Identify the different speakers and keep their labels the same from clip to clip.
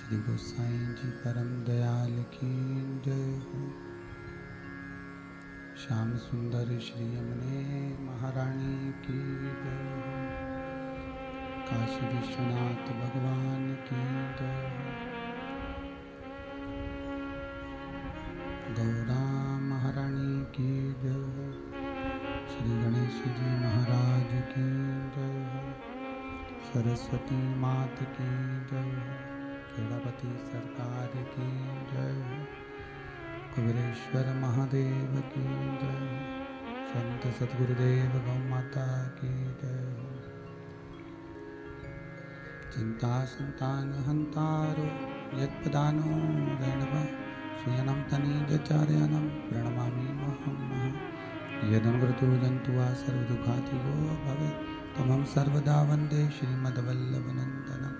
Speaker 1: श्री गोसाई जी परम दयाल की जय हो। श्याम सुंदर श्री यमुने महारानी की जय हो। काशी विश्वनाथ भगवान की जय हो। गौरा महारानी की जय हो। श्री गणेश जी महाराज की जय हो। सरस्वती मात की जय हो। खेड़ापति सरकार की जय हो। कुबेरेश्वर महादेव की जय हो। संत सद्गुरुदेव गौ माता की जय हो। चिंता संतान हंतारो यत्पदानो दैनव श्रियनं तनीजचार्यानं प्रणमामि महं यदनुव्रतो जन्तु वा सर्वदुःखातिगो भवेत् तमं सर्वदा वन्दे श्रीमद्वल्लभनन्दनम्।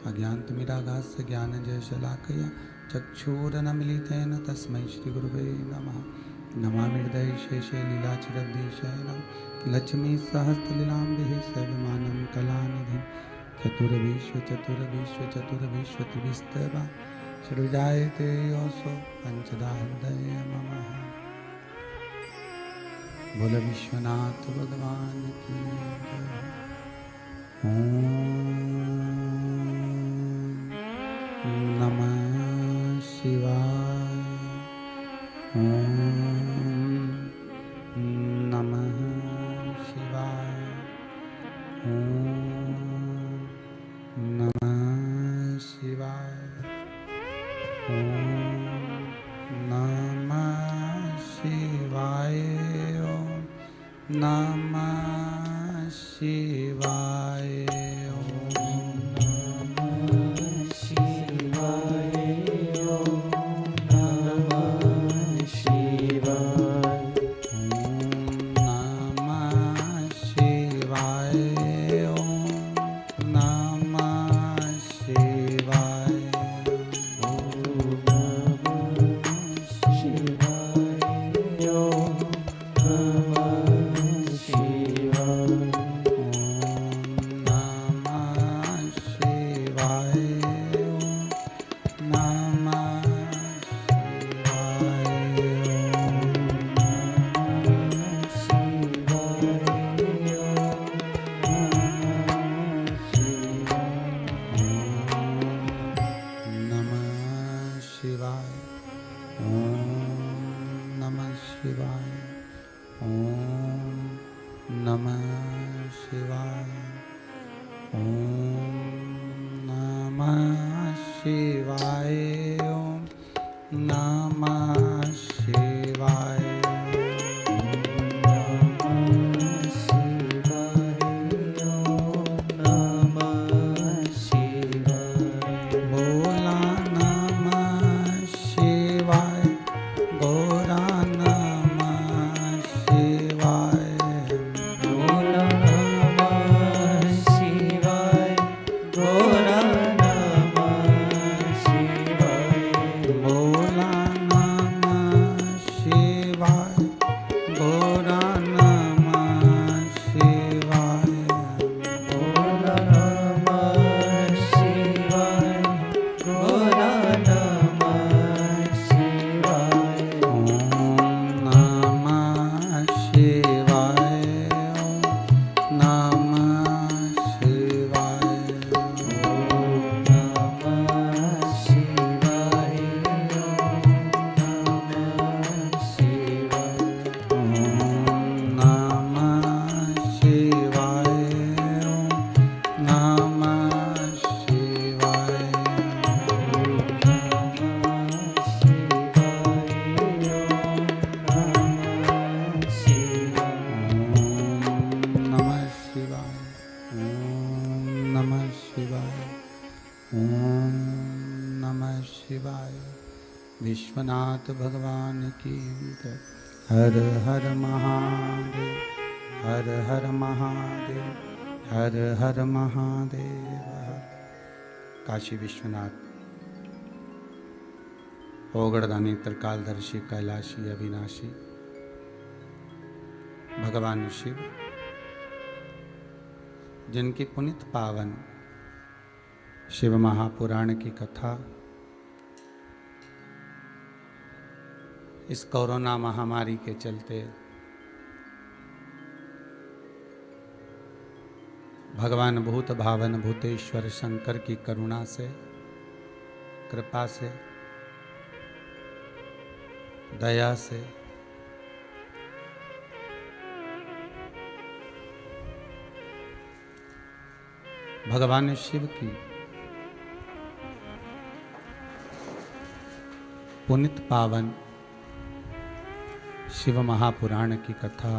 Speaker 1: अज्ञानतिमिरागास्य ज्ञानजयशलाकया चक्षुरुन्मीलितेन तस्मै श्रीगुरुवे नमः। नमामि हृदये शेषे लीलाचिरद्विषयनं लक्ष्मीसहस्रलीलाम्बिः सेव्यमानं कलानिधिं चतुर्विश्वचतुर्विश्वचतुर्विश्वतिभिस्तवा सृजायते योऽसो पञ्चदा हृदय ममः। बोल विश्वनाथ भगवान की जय। ओम नमः शिवाय। ओम नमः शिवाय। ओम नमः शिवाय। ओम नमः शिवाय। ओम नमः शिवाय। विश्वनाथ भगवान की जय। हर हर महादेव। हर हर महादेव। हर हर महादेव। काशी विश्वनाथ ओगड़दानी त्रिकालदर्शी कैलाशी अविनाशी भगवान शिव जिनकी पुनित पावन शिव महापुराण की कथा इस कोरोना महामारी के चलते भगवान भूत भावन भूतेश्वर शंकर की करुणा से, कृपा से, दया से भगवान शिव की पुनित पावन शिव महापुराण की कथा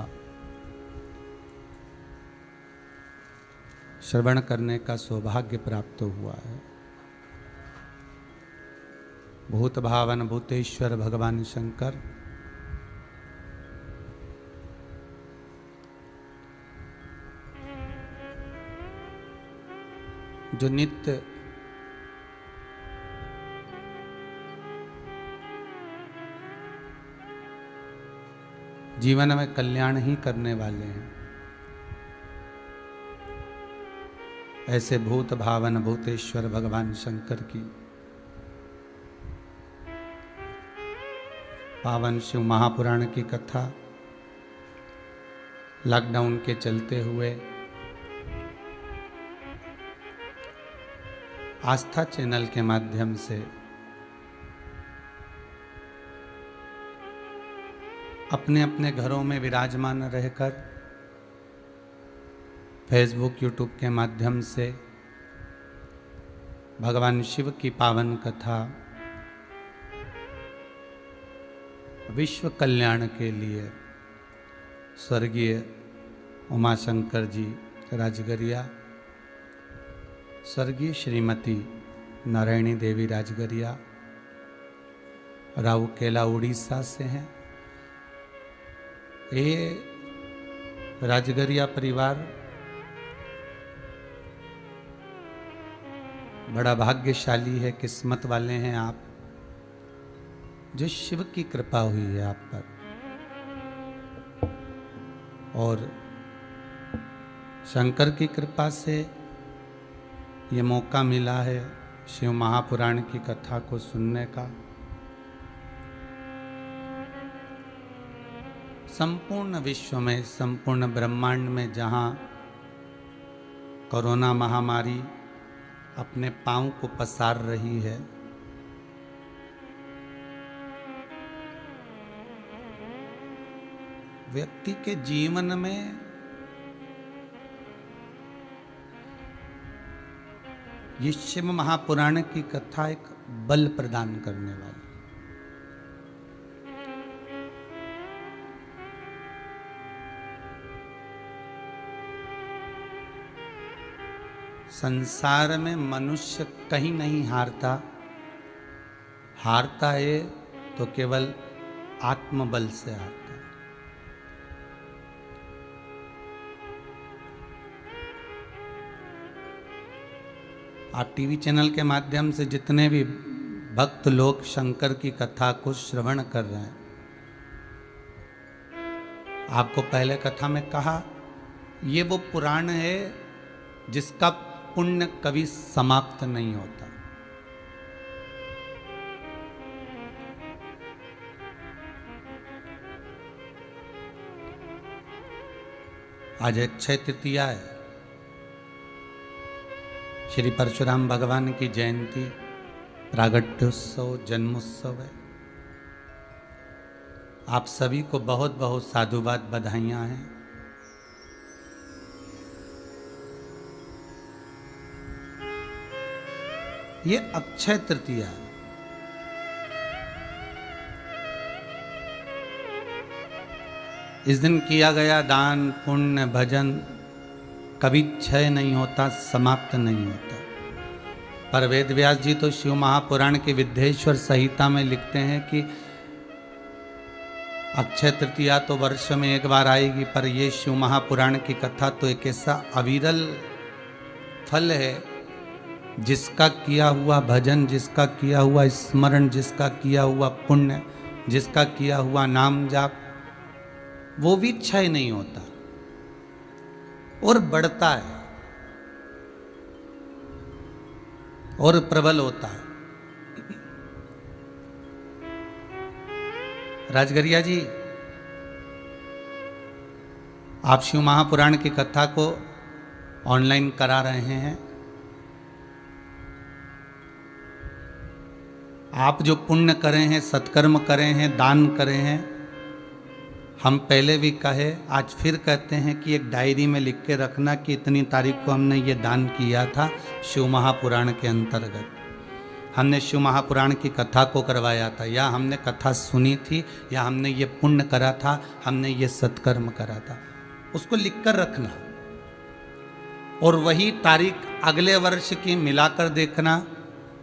Speaker 1: श्रवण करने का सौभाग्य प्राप्त हुआ है। भूत भावन भूतेश्वर भगवान शंकर जो नित्य जीवन में कल्याण ही करने वाले हैं, ऐसे भूत भावन भूतेश्वर भगवान शंकर की पावन शिव महापुराण की कथा लॉकडाउन के चलते हुए आस्था चैनल के माध्यम से अपने अपने घरों में विराजमान रहकर फेसबुक यूट्यूब के माध्यम से भगवान शिव की पावन कथा विश्व कल्याण के लिए स्वर्गीय उमाशंकर जी राजगरिया, स्वर्गीय श्रीमती नारायणी देवी राजगरिया राउकेला उड़ीसा से हैं। ये राजगरिया परिवार बड़ा भाग्यशाली है, किस्मत वाले हैं आप, जो शिव की कृपा हुई है आप पर और शंकर की कृपा से ये मौका मिला है शिव महापुराण की कथा को सुनने का। संपूर्ण विश्व में, संपूर्ण ब्रह्मांड में जहाँ कोरोना महामारी अपने पांव को पसार रही है, व्यक्ति के जीवन में ये शिव महापुराण की कथा एक बल प्रदान करने वाली। संसार में मनुष्य कहीं नहीं हारता, हारता है तो केवल आत्मबल से हारता है। आप टीवी चैनल के माध्यम से जितने भी भक्त लोग शंकर की कथा को श्रवण कर रहे हैं, आपको पहले कथा में कहा ये वो पुराण है जिसका पुण्य कभी समाप्त नहीं होता। आज अक्षय तृतीया है, श्री परशुराम भगवान की जयंती, प्रागट्योत्सव, जन्मोत्सव है। आप सभी को बहुत बहुत साधुवाद, बधाइयां हैं। ये अक्षय तृतीया है। इस दिन किया गया दान पुण्य भजन कभी क्षय नहीं होता, समाप्त नहीं होता। पर वेद व्यास जी तो शिव महापुराण के विद्येश्वर संहिता में लिखते हैं कि अक्षय तृतीया तो वर्ष में एक बार आएगी, पर ये शिव महापुराण की कथा तो एक ऐसा अविरल फल है, जिसका किया हुआ भजन, जिसका किया हुआ स्मरण, जिसका किया हुआ पुण्य, जिसका किया हुआ नाम जाप, वो भी क्षय नहीं होता और बढ़ता है। और प्रबल होता है। राजगरिया जी, आप शिव महापुराण की कथा को ऑनलाइन करा रहे हैं। आप जो पुण्य करे हैं, सत्कर्म करे हैं, दान करे हैं, हम पहले भी कहे, आज फिर कहते हैं कि एक डायरी में लिख के रखना कि इतनी तारीख को हमने ये दान किया था। शिव महापुराण के अंतर्गत हमने शिव महापुराण की कथा को करवाया था, या हमने कथा सुनी थी, या हमने ये पुण्य करा था, हमने ये सत्कर्म करा था, उसको लिखकर रखना। और वही तारीख अगले वर्ष की मिलाकर देखना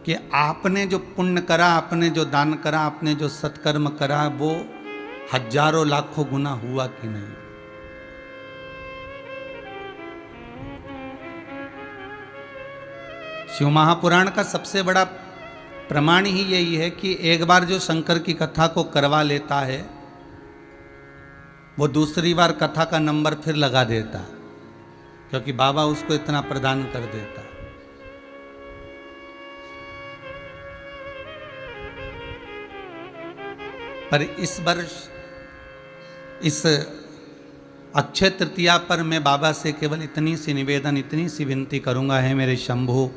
Speaker 1: कि आपने जो पुण्य करा, आपने जो दान करा, आपने जो सत्कर्म करा, वो हजारों लाखों गुना हुआ कि नहीं। शिव महापुराण का सबसे बड़ा प्रमाण ही यही है कि एक बार जो शंकर की कथा को करवा लेता है, वो दूसरी बार कथा का नंबर फिर लगा देता, क्योंकि बाबा उसको इतना प्रदान कर देता। पर इस वर्ष इस अक्षय तृतीया पर मैं बाबा से केवल इतनी सी निवेदन, इतनी सी विनती करूंगा, है मेरे शंभु,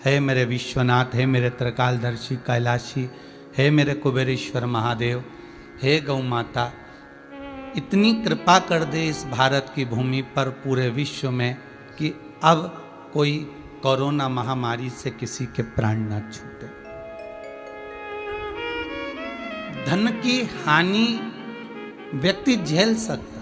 Speaker 1: है मेरे विश्वनाथ, है मेरे त्रिकालदर्शी कैलाशी, है मेरे कुबेरेश्वर महादेव, हे गौ माता, इतनी कृपा कर दे इस भारत की भूमि पर, पूरे विश्व में, कि अब कोई कोरोना महामारी से किसी के प्राण न छूटे। धन की हानि व्यक्ति झेल सकता,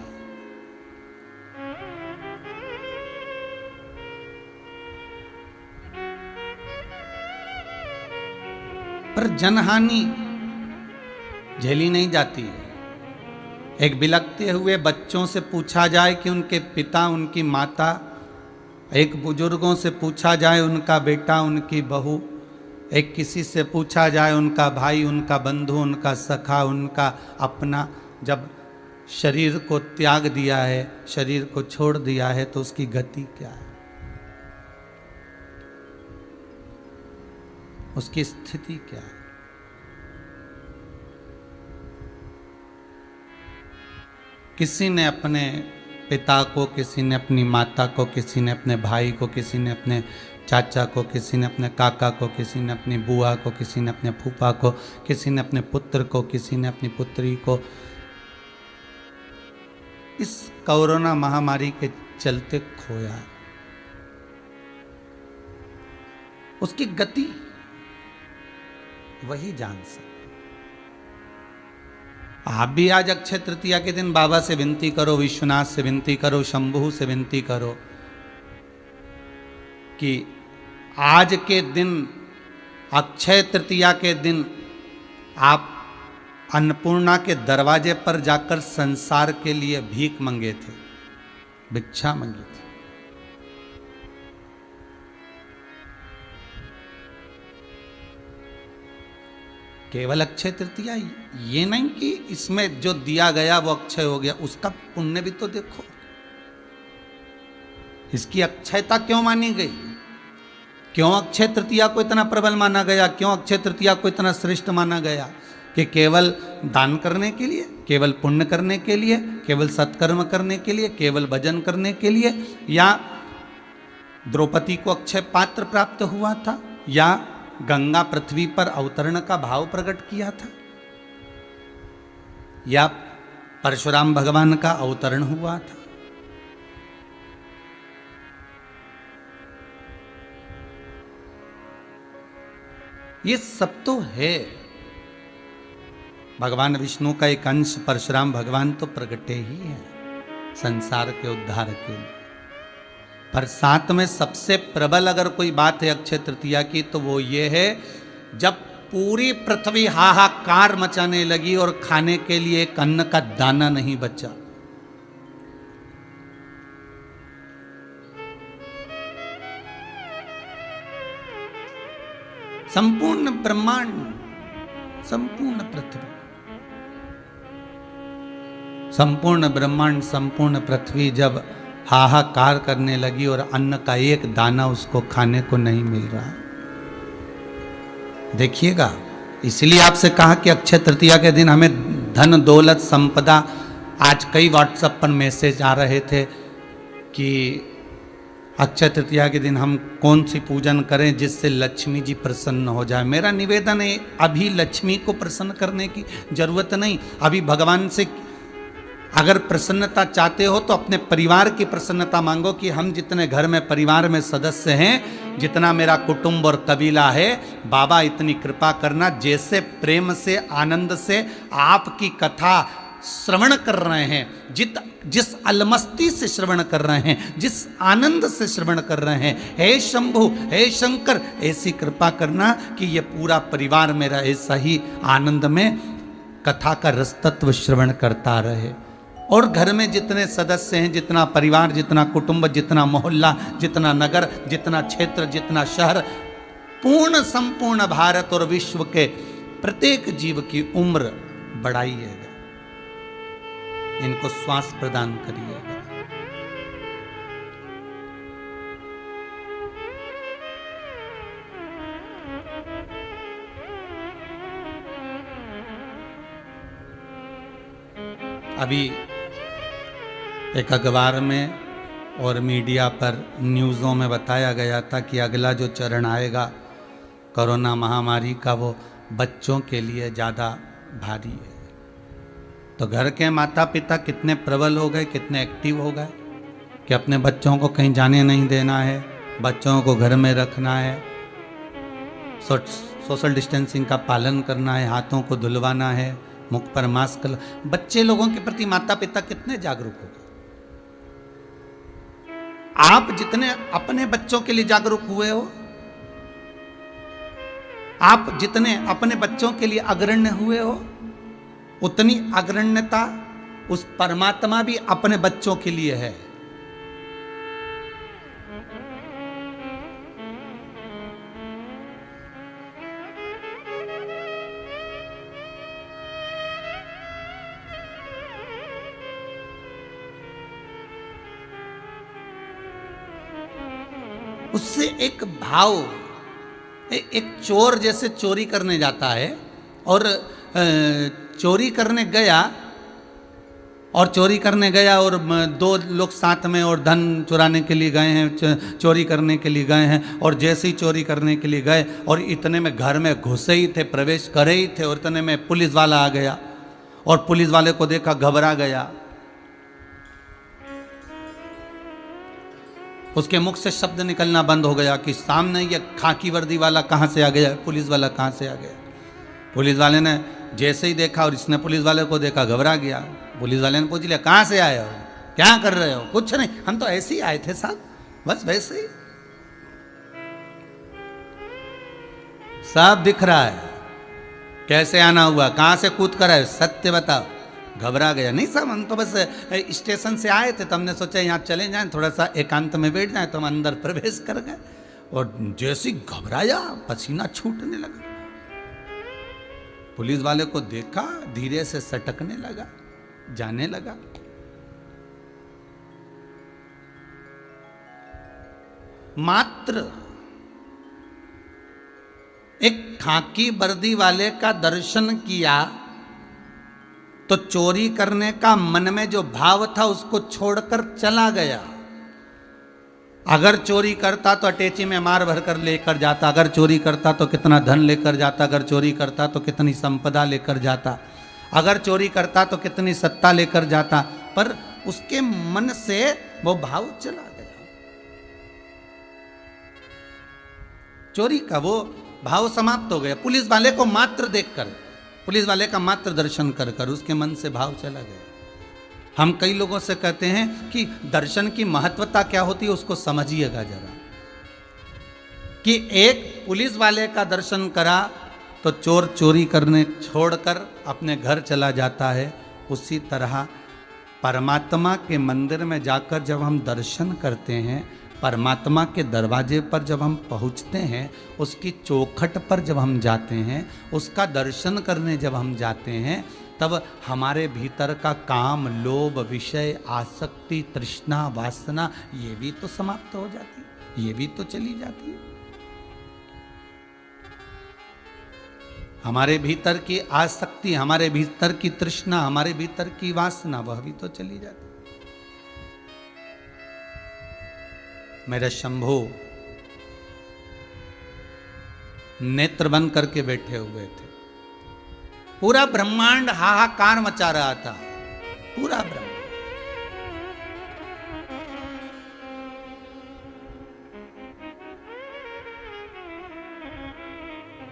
Speaker 1: पर जनहानि झेली नहीं जाती है। एक बिलखते हुए बच्चों से पूछा जाए कि उनके पिता, उनकी माता, एक बुजुर्गों से पूछा जाए उनका बेटा, उनकी बहू, एक किसी से पूछा जाए उनका भाई, उनका बंधु, उनका सखा, उनका अपना, जब शरीर को त्याग दिया है, शरीर को छोड़ दिया है, तो उसकी गति क्या है, उसकी स्थिति क्या है। किसी ने अपने पिता को, किसी ने अपनी माता को, किसी ने अपने भाई को, किसी ने अपने चाचा को, किसी ने अपने काका को, किसी ने अपनी बुआ को, किसी ने अपने फूफा को, किसी ने अपने पुत्र को, किसी ने अपनी पुत्री को, इस कोरोना महामारी के चलते खोया है। उसकी गति वही जान सकते। आप भी आज अक्षय तृतीया के दिन बाबा से विनती करो, विश्वनाथ से विनती करो, शंभु से विनती करो कि आज के दिन, अक्षय तृतीया के दिन, आप अन्नपूर्णा के दरवाजे पर जाकर संसार के लिए भीख मांगे थे, भिक्षा मांगी थी। केवल अक्षय तृतीया ये नहीं कि इसमें जो दिया गया वो अक्षय हो गया, उसका पुण्य भी तो देखो। इसकी अक्षयता क्यों मानी गई, क्यों अक्षय तृतीया को इतना प्रबल माना गया, क्यों अक्षय तृतीया को इतना श्रेष्ठ माना गया, कि केवल दान करने के लिए, केवल पुण्य करने के लिए, केवल सत्कर्म करने के लिए, केवल भजन करने के लिए, या द्रौपदी को अक्षय पात्र प्राप्त हुआ था, या गंगा पृथ्वी पर अवतरण का भाव प्रकट किया था, या परशुराम भगवान का अवतरण हुआ था। ये सब तो है। भगवान विष्णु का एक अंश परशुराम भगवान तो प्रकटे ही है संसार के उद्धार के लिए। पर साथ में सबसे प्रबल अगर कोई बात है अक्षय तृतीया की, तो वो ये है जब पूरी पृथ्वी हाहाकार मचाने लगी और खाने के लिए एक अन्न का दाना नहीं बचा। संपूर्ण ब्रह्मांड, संपूर्ण पृथ्वी, संपूर्ण ब्रह्मांड, संपूर्ण पृथ्वी जब हाहाकार करने लगी और अन्न का एक दाना उसको खाने को नहीं मिल रहा, देखिएगा, इसलिए आपसे कहा कि अक्षय तृतीया के दिन हमें धन दौलत संपदा, आज कई व्हाट्सएप पर मैसेज आ रहे थे कि अक्षय तृतीया के दिन हम कौन सी पूजन करें जिससे लक्ष्मी जी प्रसन्न हो जाए। मेरा निवेदन है, अभी लक्ष्मी को प्रसन्न करने की जरूरत नहीं। अभी भगवान से अगर प्रसन्नता चाहते हो तो अपने परिवार की प्रसन्नता मांगो कि हम जितने घर में परिवार में सदस्य हैं, जितना मेरा कुटुंब और कबीला है, बाबा इतनी कृपा करना, जैसे प्रेम से आनंद से आपकी कथा श्रवण कर रहे हैं, जिस अलमस्ती से श्रवण कर रहे हैं, जिस आनंद से श्रवण कर रहे हैं, हे शंभु हे शंकर, ऐसी कृपा करना कि ये पूरा परिवार मेरा ऐसा ही आनंद में कथा का रस तत्व श्रवण करता रहे। और घर में जितने सदस्य हैं, जितना परिवार, जितना कुटुंब, जितना मोहल्ला, जितना नगर, जितना क्षेत्र, जितना शहर, पूर्ण संपूर्ण भारत और विश्व के प्रत्येक जीव की उम्र बढ़ाइएगा, इनको श्वास प्रदान करिएगा। अभी एक अखबार में और मीडिया पर न्यूज़ों में बताया गया था कि अगला जो चरण आएगा कोरोना महामारी का, वो बच्चों के लिए ज़्यादा भारी है। तो घर के माता पिता कितने प्रबल हो गए, कितने एक्टिव हो गए कि अपने बच्चों को कहीं जाने नहीं देना है, बच्चों को घर में रखना है, सोशल डिस्टेंसिंग का पालन करना है, हाथों को धुलवाना है, मुख पर मास्क। बच्चे लोगों के प्रति माता पिता कितने जागरूक हो गए। आप जितने अपने बच्चों के लिए जागरूक हुए हो, आप जितने अपने बच्चों के लिए अग्रण्य हुए हो, उतनी अग्रण्यता उस परमात्मा भी अपने बच्चों के लिए है। उससे एक भाव, एक चोर जैसे चोरी करने जाता है और चोरी करने गया और दो लोग साथ में और धन चुराने के लिए गए हैं, चोरी करने के लिए गए हैं, और जैसे ही चोरी करने के लिए गए और इतने में घर में घुसे ही थे, प्रवेश करे ही थे, और इतने में पुलिस वाला आ गया और पुलिस वाले को देखा, घबरा गया। उसके मुख से शब्द निकलना बंद हो गया कि सामने ये खाकी वर्दी वाला कहाँ से आ गया, पुलिस वाला कहाँ से आ गया। पुलिस वाले ने जैसे ही देखा और इसने पुलिस वाले को देखा, घबरा गया। पुलिस वाले ने पूछ लिया, कहाँ से आए हो, क्या कर रहे हो? कुछ नहीं, हम तो ऐसे ही आए थे साहब, बस वैसे ही। सब दिख रहा है, कैसे आना हुआ, कहाँ से कूद कर आए, सत्य बताओ। घबरा गया, नहीं साहब हम तो बस स्टेशन से आए थे, तो हमने सोचा यहाँ चले जाएं, थोड़ा सा एकांत में बैठ जाएं, तो हम अंदर प्रवेश कर गए। और जैसे ही घबराया, पसीना छूटने लगा। पुलिस वाले को देखा, धीरे से सटकने लगा, जाने लगा। मात्र एक खाकी वर्दी वाले का दर्शन किया तो चोरी करने का मन में जो भाव था उसको छोड़कर चला गया। अगर चोरी करता तो अटैची में मार भर कर लेकर जाता, अगर चोरी करता तो कितना धन लेकर जाता, अगर चोरी करता तो कितनी संपदा लेकर जाता, अगर चोरी करता तो कितनी सत्ता लेकर जाता, पर उसके मन से वो भाव चला गया। चोरी का वो भाव समाप्त हो गया। पुलिस वाले को मात्र देखकर, पुलिस वाले का मात्र दर्शन कर कर उसके मन से भाव चला गया। हम कई लोगों से कहते हैं कि दर्शन की महत्वता क्या होती है, उसको समझिएगा जरा। कि एक पुलिस वाले का दर्शन करा तो चोर चोरी करने छोड़कर अपने घर चला जाता है। उसी तरह परमात्मा के मंदिर में जाकर जब हम दर्शन करते हैं, परमात्मा के दरवाजे पर जब हम पहुंचते हैं, उसकी चौखट पर जब हम जाते हैं, उसका दर्शन करने जब हम जाते हैं, तब हमारे भीतर का काम, लोभ, विषय, आसक्ति, तृष्णा, वासना, ये भी तो समाप्त हो जाती है, ये भी तो चली जाती है। हमारे भीतर की आसक्ति, हमारे भीतर की तृष्णा, हमारे भीतर की वासना, वह भी तो चली जाती। मेरे शंभू नेत्र बंद करके बैठे हुए थे। पूरा ब्रह्मांड हाहाकार मचा रहा था, पूरा ब्रह्मांड।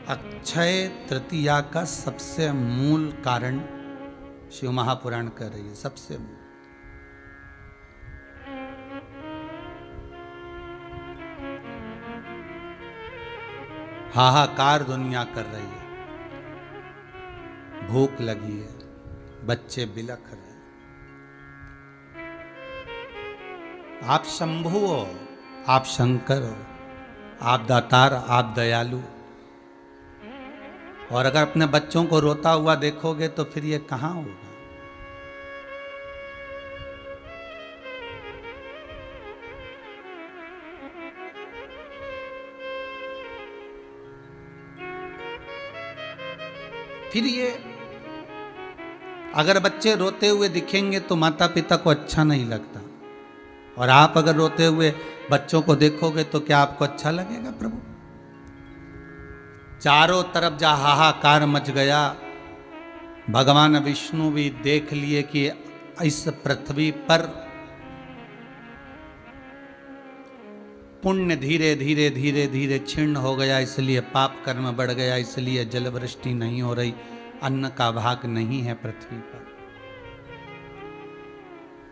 Speaker 1: अक्षय तृतीया का सबसे मूल कारण शिव महापुराण कर रही है, सबसे मूल। हाहाकार दुनिया कर रही है, भूख लगी है, बच्चे बिलख रहे हैं। आप शंभु हो, आप शंकर हो, आप दातार, आप दयालु। और अगर अपने बच्चों को रोता हुआ देखोगे तो फिर ये कहां होगा? फिर ये अगर बच्चे रोते हुए दिखेंगे तो माता पिता को अच्छा नहीं लगता, और आप अगर रोते हुए बच्चों को देखोगे तो क्या आपको अच्छा लगेगा? प्रभु, चारों तरफ जहां हाहाकार मच गया, भगवान विष्णु भी देख लिए कि इस पृथ्वी पर पुण्य धीरे धीरे धीरे धीरे क्षीण हो गया, इसलिए पाप कर्म बढ़ गया, इसलिए जल वृष्टि नहीं हो रही, अन्न का भाग नहीं है पृथ्वी पर।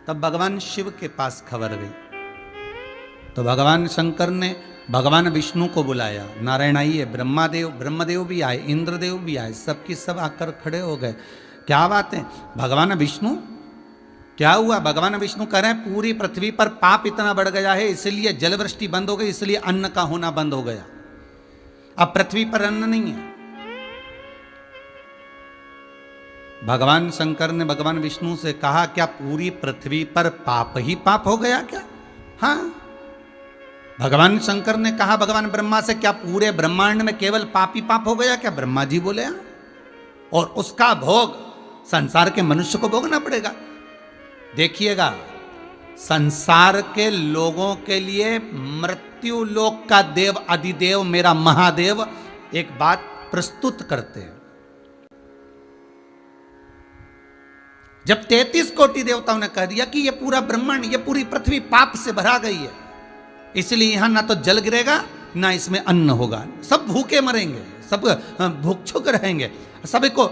Speaker 1: तब भगवान शिव के पास खबर गई, तो भगवान शंकर ने भगवान विष्णु को बुलाया। नारायण आइए, ब्रह्मदेव भी आए, इंद्रदेव भी आए, सबकी सब आकर खड़े हो गए। क्या बात है भगवान विष्णु, क्या हुआ? भगवान विष्णु कह रहे हैं पूरी पृथ्वी पर पाप इतना बढ़ गया है, इसलिए जलवृष्टि बंद हो गई, इसलिए अन्न का होना बंद हो गया। अब पृथ्वी पर अन्न नहीं है। भगवान शंकर ने भगवान विष्णु से कहा, क्या पूरी पृथ्वी पर पाप ही पाप हो गया क्या? हाँ। भगवान शंकर ने कहा भगवान ब्रह्मा से, क्या पूरे ब्रह्मांड में केवल पाप ही पाप हो गया क्या? ब्रह्मा जी बोले हाँ। और उसका भोग संसार के मनुष्य को भोगना पड़ेगा। देखिएगा, संसार के लोगों के लिए मृत्यु लोक का देव अधिदेव मेरा महादेव एक बात प्रस्तुत करते हैं। जब 33 कोटि देवताओं ने कह दिया कि ये पूरा ब्रह्मांड, ये पूरी पृथ्वी पाप से भरा गई है, इसलिए यहां ना तो जल गिरेगा ना इसमें अन्न होगा, सब भूखे मरेंगे, सब भूखचुक रहेंगे, सभी को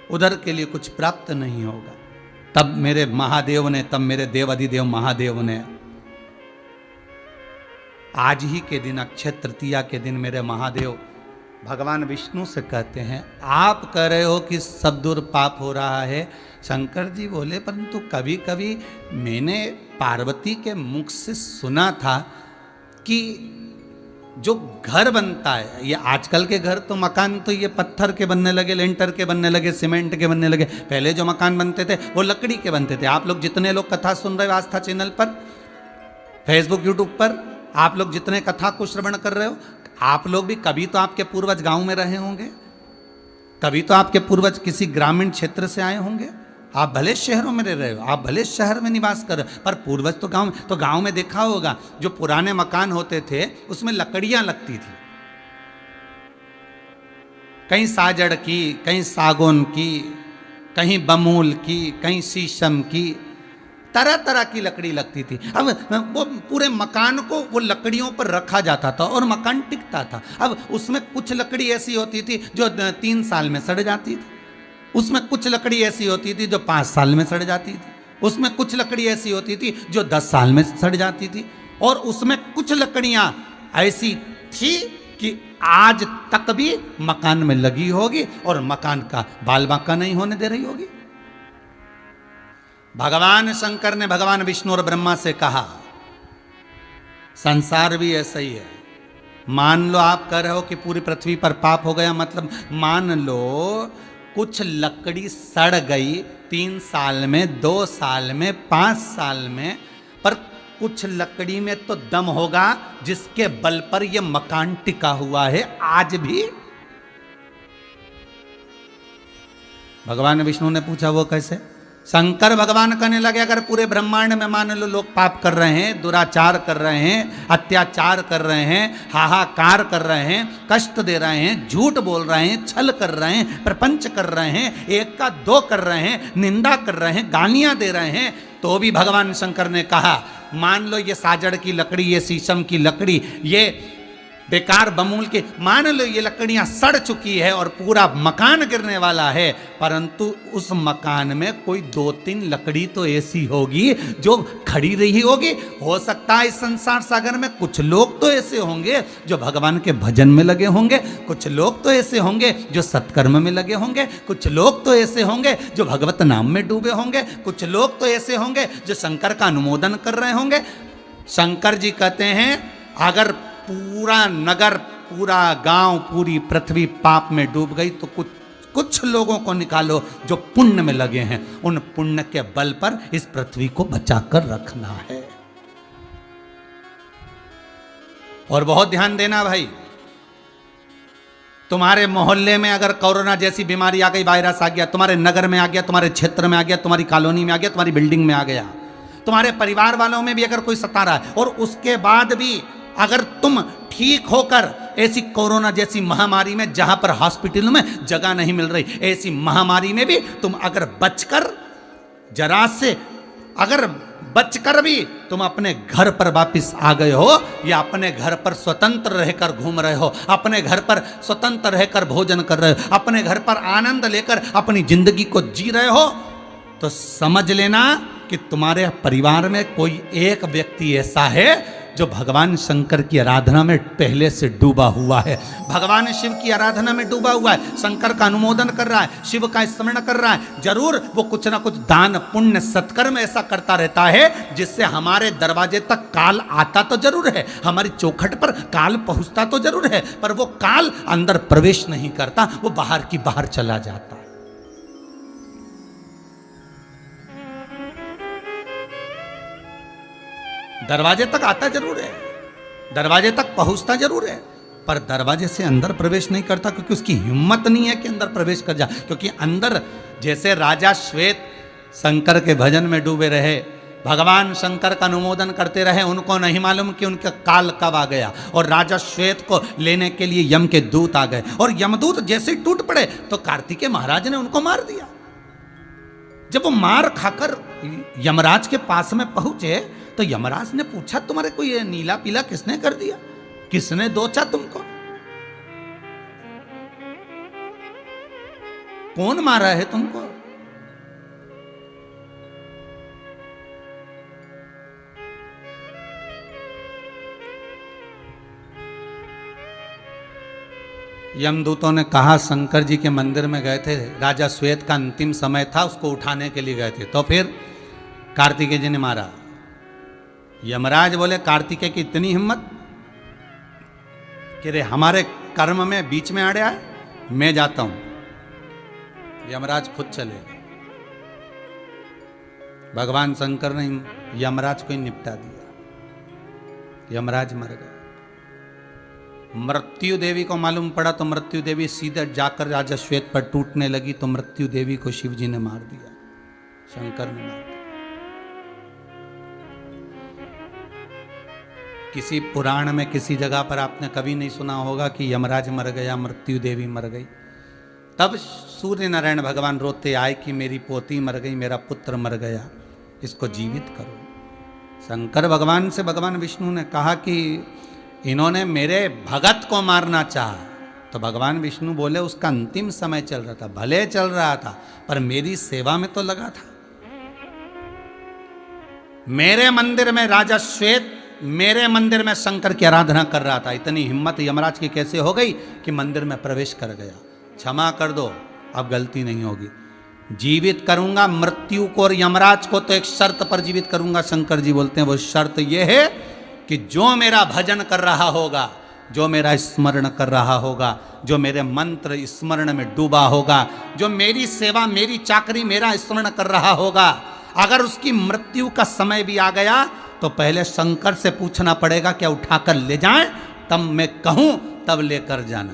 Speaker 1: उधर के लिए कुछ प्राप्त नहीं होगा। तब मेरे महादेव ने, तब मेरे देव अधिदेव महादेव ने आज ही के दिन, अक्षय तृतीया के दिन, मेरे महादेव भगवान विष्णु से कहते हैं, आप कह रहे हो कि सब दूर पाप हो रहा है। शंकर जी बोले, परंतु कभी कभी मैंने पार्वती के मुख से सुना था कि जो घर बनता है, ये आजकल के घर तो मकान तो ये पत्थर के बनने लगे, लेंटर के बनने लगे, सीमेंट के बनने लगे। पहले जो मकान बनते थे वो लकड़ी के बनते थे। आप लोग जितने लोग कथा सुन रहे हो आस्था चैनल पर, फेसबुक यूट्यूब पर, आप लोग जितने कथा को श्रवण कर रहे हो, आप लोग भी कभी तो आपके पूर्वज गांव में रहे होंगे, कभी तो आपके पूर्वज किसी ग्रामीण क्षेत्र से आए होंगे। आप भले शहरों में रह रहे हो, आप भले शहर में निवास कर रहे हो, पर पूर्वज तो गांव में। तो गांव में देखा होगा जो पुराने मकान होते थे उसमें लकड़ियां लगती थी, कहीं साजड़ की, कहीं सागौन की, कहीं बमूल की, कहीं शीशम की, तरह तरह की लकड़ी लगती थी। अब वो पूरे मकान को वो लकड़ियों पर रखा जाता था और मकान टिकता था। अब उसमें कुछ लकड़ी ऐसी होती थी जो 3 साल में सड़ जाती थी, उसमें कुछ लकड़ी ऐसी होती थी जो 5 साल में सड़ जाती थी, उसमें कुछ लकड़ी ऐसी होती थी जो 10 साल में सड़ जाती थी, और उसमें कुछ लकड़ियां ऐसी थी कि आज तक भी मकान में लगी होगी और मकान का बाल बांका नहीं होने दे रही होगी। भगवान शंकर ने भगवान विष्णु और ब्रह्मा से कहा, संसार भी ऐसा ही है। मान लो आप कह रहे हो कि पूरी पृथ्वी पर पाप हो गया, मतलब मान लो कुछ लकड़ी सड़ गई 3 साल में, 2 साल में, 5 साल में, पर कुछ लकड़ी में तो दम होगा जिसके बल पर यह मकान टिका हुआ है आज भी। भगवान विष्णु ने पूछा वो कैसे? शंकर भगवान कहने लगे अगर पूरे ब्रह्मांड में मान लो लोग पाप कर रहे हैं, दुराचार कर रहे हैं, अत्याचार कर रहे हैं, हाहाकार कर रहे हैं, कष्ट दे रहे हैं, झूठ बोल रहे हैं, छल कर रहे हैं, प्रपंच कर रहे हैं, एक का दो कर रहे हैं, निंदा कर रहे हैं, गालियां दे रहे हैं, तो भी भगवान शंकर ने कहा मान लो ये साजड़ की लकड़ी, ये शीशम की लकड़ी, ये बेकार बमूल के, मान लो ये लकड़ियां सड़ चुकी है और पूरा मकान गिरने वाला है, परंतु उस मकान में कोई 2-3 लकड़ी तो ऐसी होगी जो खड़ी रही होगी। हो सकता है इस संसार सागर में कुछ लोग तो ऐसे होंगे जो भगवान के भजन में लगे होंगे, कुछ लोग तो ऐसे होंगे जो सत्कर्म में लगे होंगे, कुछ लोग तो ऐसे होंगे जो भगवत नाम में डूबे होंगे, कुछ लोग तो ऐसे होंगे जो शंकर का अनुमोदन कर रहे होंगे। शंकर जी कहते हैं अगर पूरा नगर, पूरा गांव, पूरी पृथ्वी पाप में डूब गई तो कुछ लोगों को निकालो जो पुण्य में लगे हैं, उन पुण्य के बल पर इस पृथ्वी को बचाकर रखना है। और बहुत ध्यान देना भाई, तुम्हारे मोहल्ले में अगर कोरोना जैसी बीमारी आ गई, वायरस आ गया, तुम्हारे नगर में आ गया, तुम्हारे क्षेत्र में आ गया, तुम्हारी कॉलोनी में आ गया, तुम्हारी बिल्डिंग में आ गया, तुम्हारे परिवार वालों में भी अगर कोई सता रहा है, और उसके बाद भी अगर तुम ठीक होकर ऐसी कोरोना जैसी महामारी में, जहां पर हॉस्पिटल में जगह नहीं मिल रही, ऐसी महामारी में भी तुम अगर बचकर, जरा से अगर बचकर भी तुम अपने घर पर वापस आ गए हो, या अपने घर पर स्वतंत्र रहकर घूम रहे हो, अपने घर पर स्वतंत्र रहकर भोजन कर रहे हो, अपने घर पर आनंद लेकर अपनी जिंदगी को जी रहे हो, तो समझ लेना कि तुम्हारे परिवार में कोई एक व्यक्ति ऐसा है जो भगवान शंकर की आराधना में पहले से डूबा हुआ है, भगवान शिव की आराधना में डूबा हुआ है, शंकर का अनुमोदन कर रहा है, शिव का स्मरण कर रहा है। जरूर वो कुछ ना कुछ दान पुण्य सत्कर्म ऐसा करता रहता है जिससे हमारे दरवाजे तक काल आता तो जरूर है, हमारी चौखट पर काल पहुंचता तो जरूर है, पर वो काल अंदर प्रवेश नहीं करता, वो बाहर की बाहर चला जाता है। दरवाजे तक आता जरूर है, दरवाजे तक पहुंचता जरूर है, पर दरवाजे से अंदर प्रवेश नहीं करता, क्योंकि उसकी हिम्मत नहीं है कि अंदर प्रवेश कर जाए। क्योंकि अंदर जैसे राजा श्वेत शंकर के भजन में डूबे रहे, भगवान शंकर का अनुमोदन करते रहे, उनको नहीं मालूम कि उनका काल कब आ गया, और राजा श्वेत को लेने के लिए यम के दूत आ गए, और यमदूत जैसे ही टूट पड़े तो कार्तिकेय महाराज ने उनको मार दिया। जब वो मार खाकर यमराज के पास में पहुंचे तो यमराज ने पूछा तुम्हारे को ये नीला पीला किसने कर दिया, किसने दोचा तुमको, कौन मारा है तुमको? यमदूतों ने कहा शंकर जी के मंदिर में गए थे, राजा श्वेत का अंतिम समय था, उसको उठाने के लिए गए थे, तो फिर कार्तिकेय जी ने मारा। यमराज बोले कार्तिकेय की इतनी हिम्मत कि रे हमारे कर्म में बीच में आ रहा है, मैं जाता हूं। यमराज खुद चले, भगवान शंकर ने यमराज को ही निपटा दिया, यमराज मर गए। मृत्यु देवी को मालूम पड़ा तो मृत्यु देवी सीधे जाकर राजा श्वेत पर टूटने लगी, तो मृत्यु देवी को शिव जी ने मार दिया, शंकर ने मार दिया। किसी पुराण में किसी जगह पर आपने कभी नहीं सुना होगा कि यमराज मर गया, मृत्यु देवी मर गई। तब सूर्य नारायण भगवान रोते आए कि मेरी पोती मर गई, मेरा पुत्र मर गया, इसको जीवित करो। शंकर भगवान से भगवान विष्णु ने कहा कि इन्होंने मेरे भगत को मारना चाहा, तो भगवान विष्णु बोले उसका अंतिम समय चल रहा था, भले चल रहा था, पर मेरी सेवा में तो लगा था। मेरे मंदिर में राजा श्वेत, मेरे मंदिर में शंकर की आराधना कर रहा था, इतनी हिम्मत यमराज की कैसे हो गई कि मंदिर में प्रवेश कर गया। क्षमा कर दो, अब गलती नहीं होगी, जीवित करूंगा मृत्यु को और यमराज को, तो एक शर्त पर जीवित करूंगा। शंकर जी बोलते हैं वो शर्त ये है कि जो मेरा भजन कर रहा होगा, जो मेरा स्मरण कर रहा होगा, जो मेरे मंत्र स्मरण में डूबा होगा, जो मेरी सेवा, मेरी चाकरी, मेरा स्मरण कर रहा होगा, अगर उसकी मृत्यु का समय भी आ गया तो पहले शंकर से पूछना पड़ेगा क्या उठाकर ले जाएं, तब मैं कहूं तब लेकर जाना।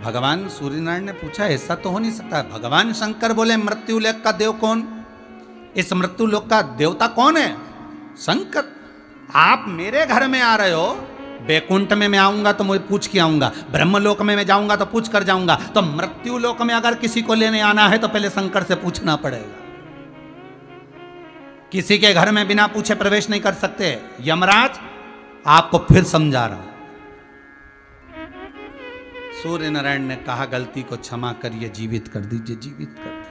Speaker 1: भगवान सूर्यनारायण ने पूछा ऐसा तो हो नहीं सकता। भगवान शंकर बोले मृत्यु लोक का देव कौन? इस मृत्यु लोक का देवता कौन है? शंकर। आप मेरे घर में आ रहे हो, बैकुंठ में मैं आऊंगा तो मुझे पूछ के आऊंगा, ब्रह्मलोक में मैं जाऊंगा तो पूछ कर जाऊंगा, तो मृत्यु लोक में अगर किसी को लेने आना है तो पहले शंकर से पूछना पड़ेगा। किसी के घर में बिना पूछे प्रवेश नहीं कर सकते। यमराज आपको फिर समझा रहा हूं। सूर्य नारायण ने कहा गलती को क्षमा करिए, जीवित कर दीजिए। जीवित कर दिया।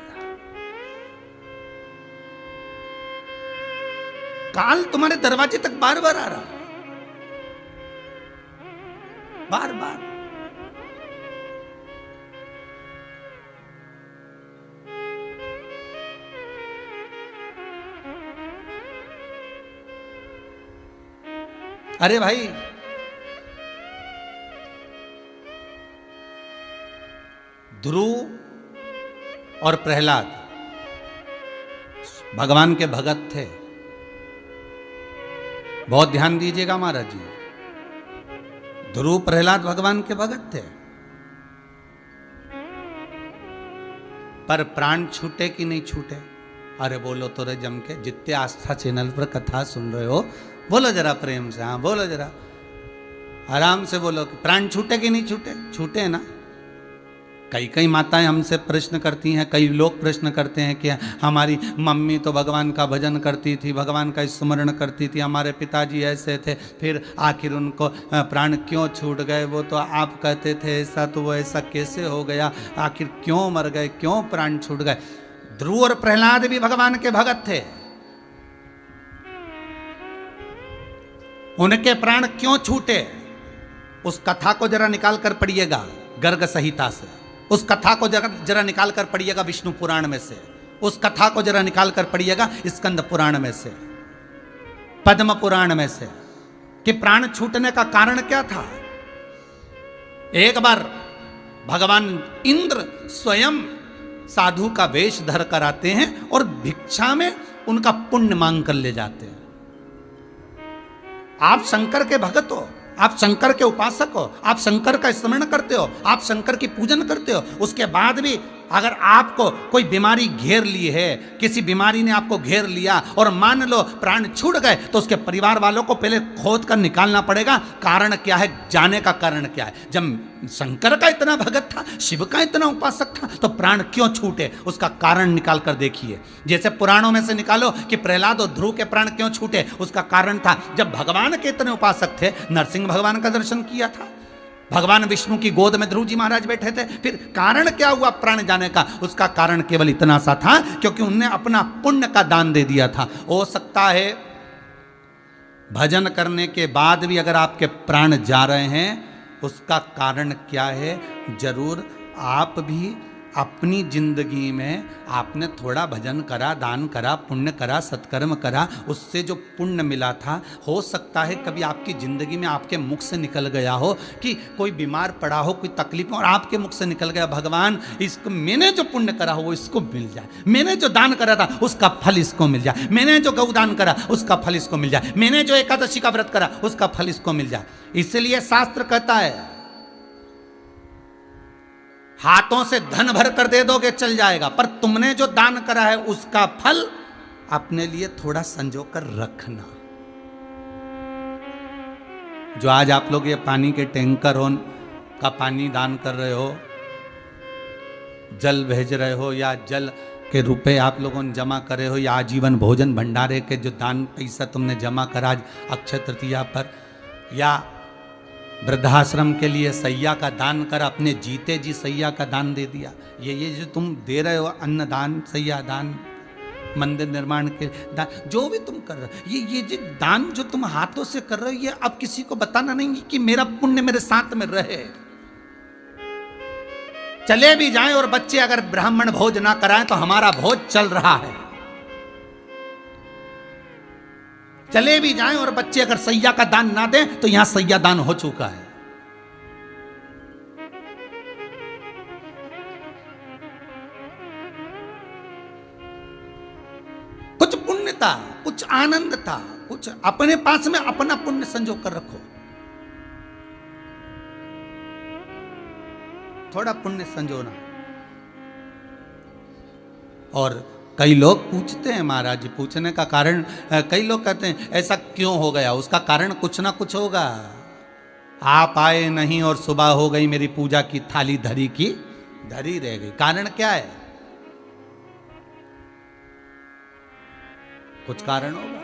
Speaker 1: काल तुम्हारे दरवाजे तक बार बार आ रहा, बार बार। अरे भाई, ध्रुव और प्रहलाद भगवान के भगत थे। बहुत ध्यान दीजिएगा महाराज जी। ध्रुव प्रहलाद भगवान के भगत थे, पर प्राण छूटे कि नहीं छूटे? अरे बोलो तो रे जम के। जितने आस्था चैनल पर कथा सुन रहे हो, बोलो जरा प्रेम से। हाँ बोलो जरा, आराम से बोलो कि प्राण छूटे कि नहीं छूटे? छूटे है ना। कई कई माताएं हमसे प्रश्न करती हैं, कई लोग प्रश्न करते हैं कि हमारी मम्मी तो भगवान का भजन करती थी, भगवान का स्मरण करती थी, हमारे पिताजी ऐसे थे, फिर आखिर उनको प्राण क्यों छूट गए? वो तो आप कहते थे ऐसा, तो वो ऐसा कैसे हो गया? आखिर क्यों मर गए, क्यों प्राण छूट गए? ध्रुव और प्रहलाद भी भगवान के भगत थे। उनके प्राण क्यों छूटे? उस कथा को जरा निकाल कर पढ़िएगा गर्ग संहिता से, उस कथा को जरा निकाल कर पढ़िएगा विष्णु पुराण में से, उस कथा को जरा निकाल कर पढ़िएगा स्कंद पुराण में से, पद्म पुराण में से, कि प्राण छूटने का कारण क्या था। एक बार भगवान इंद्र स्वयं साधु का वेश धर कर आते हैं और भिक्षा में उनका पुण्य मांग कर ले जाते हैं। आप शंकर के भगत हो, आप शंकर के उपासक हो, आप शंकर का स्मरण करते हो, आप शंकर की पूजन करते हो, उसके बाद भी अगर आपको कोई बीमारी घेर ली है, किसी बीमारी ने आपको घेर लिया और मान लो प्राण छूट गए, तो उसके परिवार वालों को पहले खोद कर निकालना पड़ेगा कारण क्या है, जाने का कारण क्या है। जब शंकर का इतना भगत था, शिव का इतना उपासक था, तो प्राण क्यों छूटे उसका कारण निकाल कर देखिए। जैसे पुराणों में से निकालो कि प्रहलाद और ध्रुव के प्राण क्यों छूटे, उसका कारण था जब भगवान के इतने उपासक थे, नरसिंह भगवान का दर्शन किया था, भगवान विष्णु की गोद में ध्रुव जी महाराज बैठे थे, फिर कारण क्या हुआ प्राण जाने का? उसका कारण केवल इतना सा था क्योंकि उनने अपना पुण्य का दान दे दिया था। हो सकता है भजन करने के बाद भी अगर आपके प्राण जा रहे हैं, उसका कारण क्या है? जरूर आप भी अपनी जिंदगी में आपने थोड़ा भजन करा, दान करा, पुण्य करा, सत्कर्म करा, उससे जो पुण्य मिला था, हो सकता है कभी आपकी जिंदगी में आपके मुख से निकल गया हो कि कोई बीमार पड़ा हो, कोई तकलीफ में, और आपके मुख से निकल गया भगवान इसको, मैंने जो पुण्य करा हो वो इसको मिल जाए, मैंने जो दान करा था उसका फल इसको मिल जाए, मैंने जो गौदान करा उसका फल इसको मिल जाए, मैंने जो एकादशी का व्रत करा उसका फल इसको मिल जाए। इसलिए शास्त्र कहता है हाथों से धन भर कर दे दोगे चल जाएगा, पर तुमने जो दान करा है उसका फल अपने लिए थोड़ा संजो कर रखना। जो आज आप लोग ये पानी के टैंकर का पानी दान कर रहे हो, जल भेज रहे हो, या जल के रुपए आप लोगों ने जमा करे हो, या आजीवन भोजन भंडारे के जो दान पैसा तुमने जमा करा आज अक्षय तृतीया पर, या वृद्धाश्रम के लिए सैया का दान कर, अपने जीते जी सैया का दान दे दिया, ये जो तुम दे रहे हो अन्न दान, सैया दान, मंदिर निर्माण के दान, जो भी तुम कर रहे हो, ये जो दान जो तुम हाथों से कर रहे हो, ये अब किसी को बताना नहीं कि मेरा पुण्य मेरे साथ में रहे। चले भी जाएं और बच्चे अगर ब्राह्मण भोज ना कराएं तो हमारा भोज चल रहा है। चले भी जाएं और बच्चे अगर सैया का दान ना दें तो यहां सैया दान हो चुका है। कुछ पुण्य पुण्य था, कुछ आनंद था, कुछ अपने पास में अपना पुण्य संजो कर रखो, थोड़ा पुण्य संजोना। और कई लोग पूछते हैं महाराज जी, पूछने का कारण, कई लोग कहते हैं ऐसा क्यों हो गया, उसका कारण कुछ ना कुछ होगा। आप आए नहीं और सुबह हो गई, मेरी पूजा की थाली धरी की धरी रह गई, कारण क्या है? कुछ कारण होगा।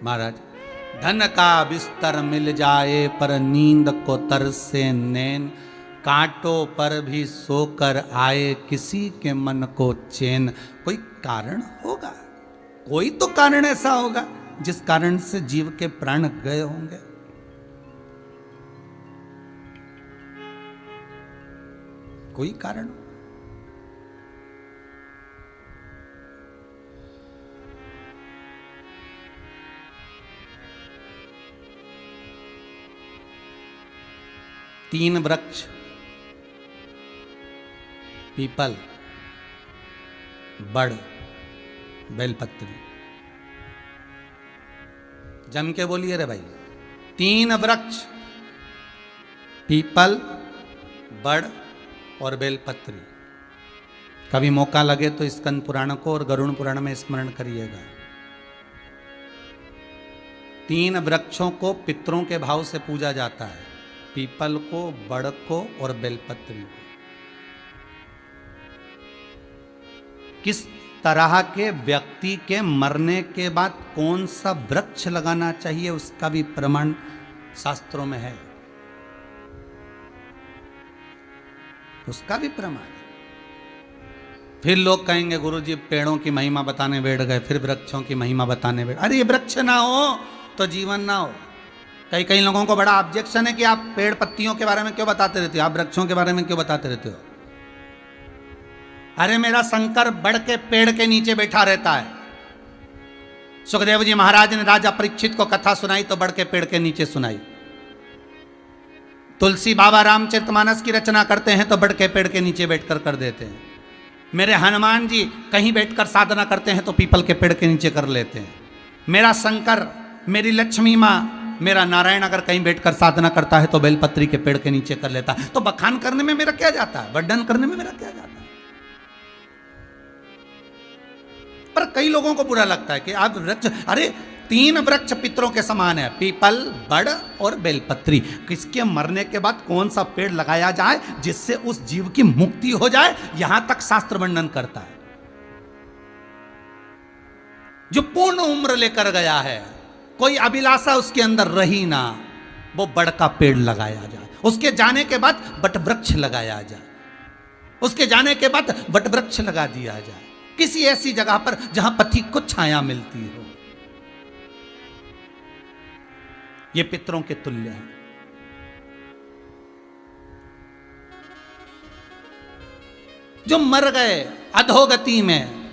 Speaker 1: महाराज, धन का बिस्तर मिल जाए पर नींद को तरसे नैन, कांटों पर भी सोकर आए किसी के मन को चैन। कोई कारण होगा, कोई तो कारण ऐसा होगा जिस कारण से जीव के प्राण गए होंगे। कोई कारण। तीन वृक्ष, पीपल, बड़, बेलपत्री। जम के बोलिए रे भाई। तीन वृक्ष, पीपल, बड़ और बेलपत्री। कभी मौका लगे तो स्कंद पुराण को और गरुड़ पुराण में स्मरण करिएगा। तीन वृक्षों को पितरों के भाव से पूजा जाता है, पीपल को, बड़ को और बेलपत्री को। किस तरह के व्यक्ति के मरने के बाद कौन सा वृक्ष लगाना चाहिए उसका भी प्रमाण शास्त्रों में है, उसका भी प्रमाण। फिर लोग कहेंगे गुरुजी पेड़ों की महिमा बताने बैठ गए, फिर वृक्षों की महिमा बताने बैठ। अरे ये वृक्ष ना हो तो जीवन ना हो। कई लोगों को बड़ा ऑब्जेक्शन है कि आप पेड़ पत्तियों के बारे में क्यों बताते रहते हो, आप वृक्षों के बारे में क्यों बताते रहते हो। अरे मेरा शंकर बड़ के पेड़ के नीचे बैठा रहता है। सुखदेव जी महाराज ने राजा परीक्षित को कथा सुनाई तो बड़ के पेड़ के नीचे सुनाई। तुलसी बाबा रामचरितमानस की रचना करते हैं तो बड़ के पेड़ के नीचे बैठकर कर देते हैं। मेरे हनुमान जी कहीं बैठकर साधना करते हैं तो पीपल के पेड़ के नीचे कर लेते हैं। मेरा शंकर, मेरी लक्ष्मी माँ, मेरा नारायण अगर कहीं बैठकर साधना करता है तो बेलपत्री के पेड़ के नीचे कर लेता है। तो बखान करने में मेरा क्या जाता है, वर्णन करने में मेरा क्या जाता है। पर कई लोगों को बुरा लगता है कि आप वृक्ष, अरे तीन वृक्ष पितरों के समान है, पीपल, बड़ और बेलपत्री। किसके मरने के बाद कौन सा पेड़ लगाया जाए जिससे उस जीव की मुक्ति हो जाए, यहां तक शास्त्र वर्णन करता है। जो पूर्ण उम्र लेकर गया है, कोई अभिलाषा उसके अंदर रही ना, वो बड़ का पेड़ लगाया जाए। उसके जाने के बाद बट वृक्ष लगाया जाए, उसके जाने के बाद बट वृक्ष लगा दिया जाए किसी ऐसी जगह पर जहां पथिक को छाया मिलती हो। ये पितरों के तुल्य है। जो मर गए अधोगति में,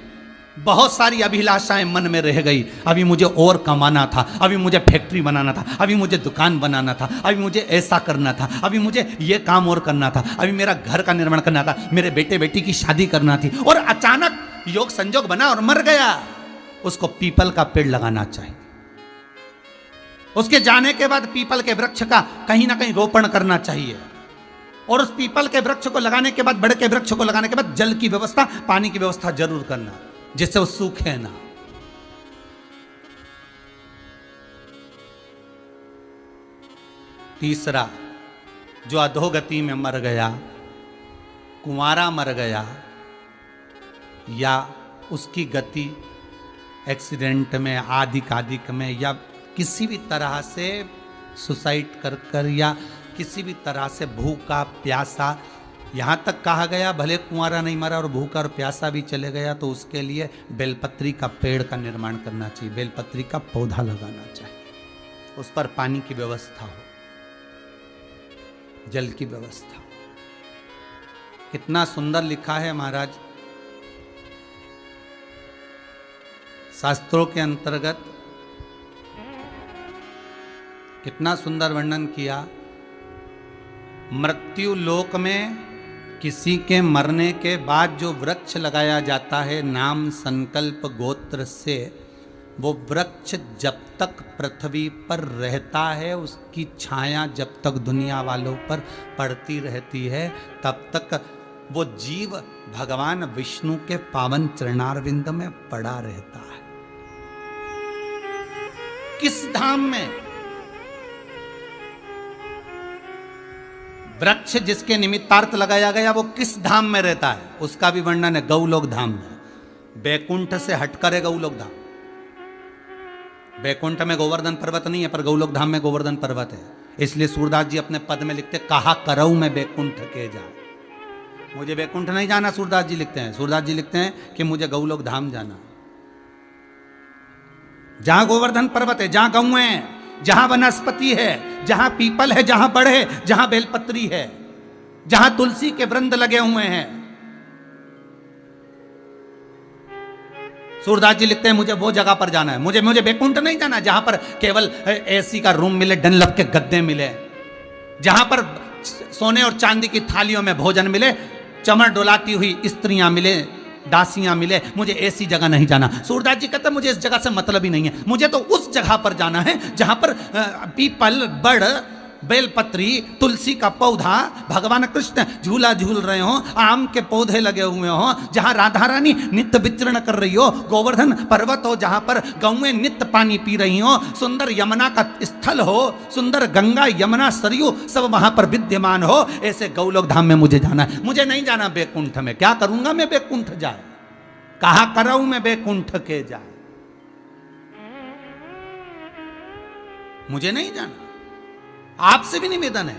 Speaker 1: बहुत सारी अभिलाषाएं मन में रह गई। अभी मुझे और कमाना था, अभी मुझे फैक्ट्री बनाना था, अभी मुझे दुकान बनाना था, अभी मुझे ऐसा करना था, अभी मुझे ये काम और करना था, अभी मेरा घर का निर्माण करना था, मेरे बेटे बेटी की शादी करना थी, और अचानक योग संजोग बना और मर गया। उसको पीपल का पेड़ लगाना चाहिए। उसके जाने के बाद पीपल के वृक्ष का कहीं ना कहीं रोपण करना चाहिए, और उस पीपल के वृक्ष को लगाने के बाद, बड़े के वृक्ष को लगाने के बाद जल की व्यवस्था, पानी की व्यवस्था जरूर करना, जिससे वो सूखे ना। तीसरा, जो अधोगति में मर गया, कुंवारा मर गया, या उसकी गति एक्सीडेंट में, आदिक में, या किसी भी तरह से सुसाइड कर या किसी भी तरह से भूखा प्यासा, यहाँ तक कहा गया भले कुंवारा नहीं मरा और भूखा और प्यासा भी चले गया तो उसके लिए बेलपत्री का पेड़ का निर्माण करना चाहिए, बेलपत्री का पौधा लगाना चाहिए, उस पर पानी की व्यवस्था हो, जल की व्यवस्था हो। कितना सुंदर लिखा है महाराज शास्त्रों के अंतर्गत, कितना सुंदर वर्णन किया मृत्यु लोक में किसी के मरने के बाद जो वृक्ष लगाया जाता है नाम संकल्प गोत्र से, वो वृक्ष जब तक पृथ्वी पर रहता है, उसकी छाया जब तक दुनिया वालों पर पड़ती रहती है, तब तक वो जीव भगवान विष्णु के पावन चरणारविंद में पड़ा रहता है। किस धाम में? वृक्ष जिसके निमित्तार्थ लगाया गया वो किस धाम में रहता है, उसका भी वर्णन है गौलोक धाम में। बैकुंठ से हटकर है गौलोक धाम। बैकुंठ में गोवर्धन पर्वत नहीं है, पर गौलोक धाम में गोवर्धन पर्वत है। इसलिए सूरदास जी अपने पद में लिखते, कहा करऊ मैं बैकुंठ के जा। मुझे बैकुंठ नहीं जाना, सूरदास जी लिखते हैं। सूरदास जी लिखते हैं कि मुझे गौलोक धाम जाना, जहां गोवर्धन पर्वत है, जहां गौ है, जहां वनस्पति है, जहां पीपल है, जहां बड़ है, जहां बेलपत्री है, जहां तुलसी के वृंद लगे हुए हैं। सूरदास जी लिखते हैं मुझे वो जगह पर जाना है। मुझे बैकुंठ नहीं जाना जहां पर केवल एसी का रूम मिले, डनलप के गद्दे मिले, जहां पर सोने और चांदी की थालियों में भोजन मिले, चमर डोलाती हुई स्त्रियां मिले, दासियां मिले। मुझे ऐसी जगह नहीं जाना। सूरदास जी कहते मुझे इस जगह से मतलब ही नहीं है। मुझे तो उस जगह पर जाना है जहां पर पीपल, बड़, बेलपत्री, तुलसी का पौधा, भगवान कृष्ण झूला झूल रहे हो, आम के पौधे लगे हुए हो, जहां राधा रानी नित्य विचरण कर रही हो, गोवर्धन पर्वत हो जहां पर गौएं नित्य पानी पी रही हो, सुंदर यमुना का स्थल हो, सुंदर गंगा यमुना सरयू सब वहां पर विद्यमान हो, ऐसे गौलोक धाम में मुझे जाना है। मुझे नहीं जाना बैकुंठ में। क्या करूंगा मैं बैकुंठ जाए? कहा करऊं मैं बैकुंठ के जाए? मुझे नहीं जाना। आपसे भी निवेदन है,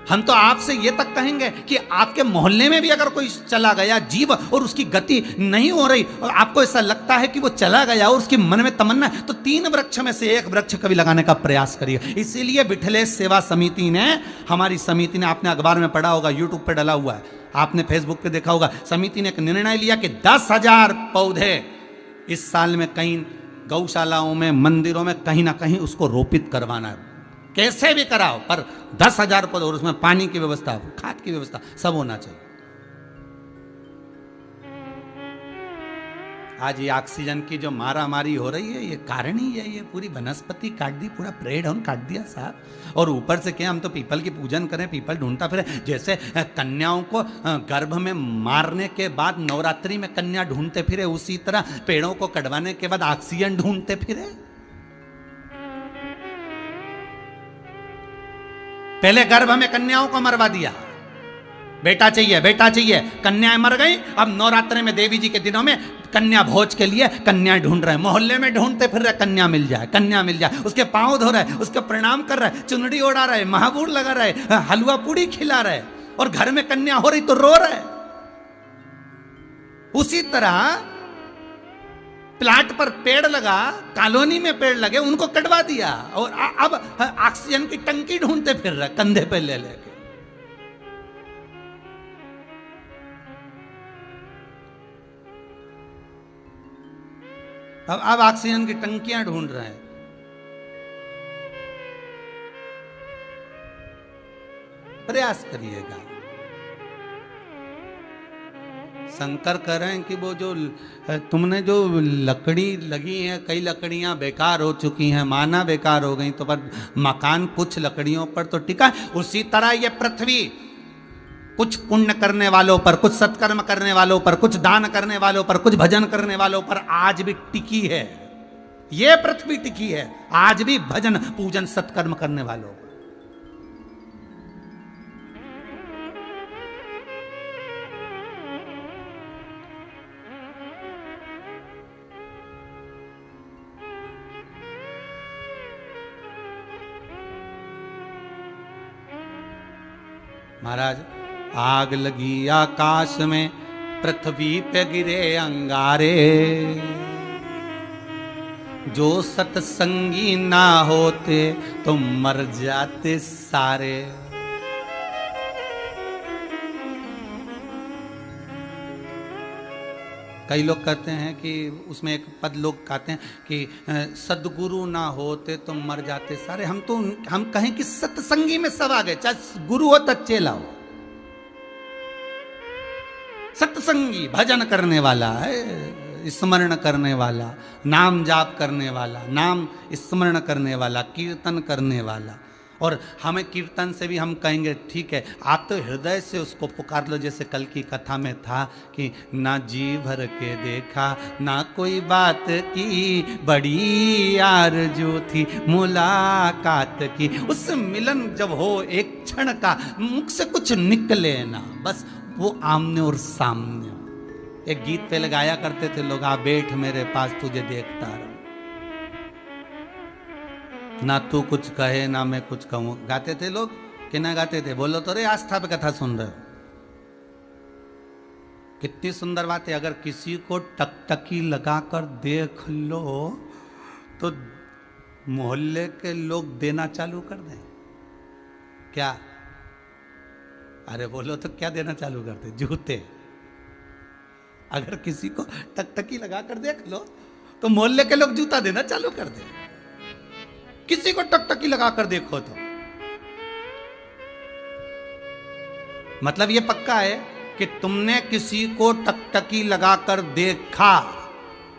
Speaker 1: हम तो आपसे यह तक कहेंगे कि आपके मोहल्ले में भी अगर कोई चला गया जीव और उसकी गति नहीं हो रही और आपको ऐसा लगता है कि वो चला गया और उसके मन में तमन्ना है, तो 3 वृक्ष में से 1 वृक्ष कभी लगाने का प्रयास करिए। इसीलिए विठलेश सेवा समिति ने, हमारी समिति ने, आपने अखबार में पढ़ा होगा, यूट्यूब पे डला हुआ है, आपने फेसबुक पे देखा होगा, समिति ने एक निर्णय लिया कि 10,000 पौधे इस साल में कहीं गौशालाओं में, मंदिरों में कहीं ना कहीं उसको रोपित करवाना है। कैसे भी कराओ, पर 10,000 पौधे, और उसमें पानी की व्यवस्था, खाद की व्यवस्था सब होना चाहिए। आज ये ऑक्सीजन की जो मारामारी हो रही है, ये कारण ही है। ये पूरी वनस्पति काट दी, पूरा पेड़ हम काट दिया साहब, और ऊपर से क्या हम तो पीपल की पूजन करें, पीपल ढूंढता फिरे। जैसे कन्याओं को गर्भ में मारने के बाद नवरात्रि में कन्या ढूंढते फिरे, उसी तरह पेड़ों को कटवाने के बाद ऑक्सीजन ढूंढते फिरे। पहले गर्भ में कन्याओं को मरवा दिया, बेटा चाहिए, बेटा चाहिए, कन्याएं मर गई। अब नवरात्रि में देवी जी के दिनों में कन्या भोज के लिए कन्याएं ढूंढ रहे हैं, मोहल्ले में ढूंढते फिर रहे, कन्या मिल जाए, कन्या मिल जाए। उसके पांव धो रहे, उसके प्रणाम कर रहे, चुनरी ओढ़ा रहे, महाबूर लगा रहे, हलवा पूड़ी खिला रहे, और घर में कन्या हो रही तो रो रहे। उसी तरह प्लाट पर पेड़ लगा, कॉलोनी में पेड़ लगे, उनको कटवा दिया, और अब ऑक्सीजन की टंकी ढूंढते फिर रहे कंधे पे ले लेके। अब ऑक्सीजन की टंकियां ढूंढ रहे हैं। प्रयास करिएगा। शंकर कह रहे हैं कि वो जो तुमने जो लकड़ी लगी है, कई लकड़ियां बेकार हो चुकी हैं, माना बेकार हो गई, तो पर मकान कुछ लकड़ियों पर तो टिका। उसी तरह ये पृथ्वी कुछ पुण्य करने वालों पर, कुछ सत्कर्म करने वालों पर, कुछ दान करने वालों पर, कुछ भजन करने वालों पर आज भी टिकी है। ये पृथ्वी टिकी है आज भी भजन पूजन सत्कर्म करने वालों पर। महाराज, आग लगी आकाश में, पृथ्वी पे गिरे अंगारे, जो सत्संगी ना होते तो मर जाते सारे। कई लोग कहते हैं कि उसमें एक पद लोग कहते हैं कि सदगुरु ना होते तो मर जाते सारे। हम कहें कि सत्संगी में सब आ गए, चाहे गुरु हो तो चेला हो। सत्संगी भजन करने वाला है, स्मरण करने वाला, नाम जाप करने वाला, नाम स्मरण करने वाला, कीर्तन करने वाला। और हमें कीर्तन से भी हम कहेंगे ठीक है, आप तो हृदय से उसको पुकार लो। जैसे कल की कथा में था कि ना जी भर के देखा ना कोई बात की, बड़ी आरज़ू थी मुलाकात की। उस मिलन जब हो एक क्षण का, मुख से कुछ निकले ना, बस वो आमने और सामने। एक गीत पहले गाया करते थे लोग, आ बैठ मेरे पास तुझे देखता रहो, ना तू कुछ कहे ना मैं कुछ कहूं। गाते थे लोग कि ना गाते थे? बोलो तो रे, आस्था पे कथा सुन रहे हो। कितनी सुंदर बात है। अगर किसी को टकटकी लगाकर देख लो तो मोहल्ले के लोग देना चालू कर दें क्या? अरे बोलो तो क्या देना चालू करते? जूते। अगर किसी को टकटकी लगाकर देख लो तो मोहल्ले के लोग जूता देना चालू कर दे। किसी को टकटकी लगाकर देखो तो मतलब ये पक्का है कि तुमने किसी को टकटकी लगाकर देखा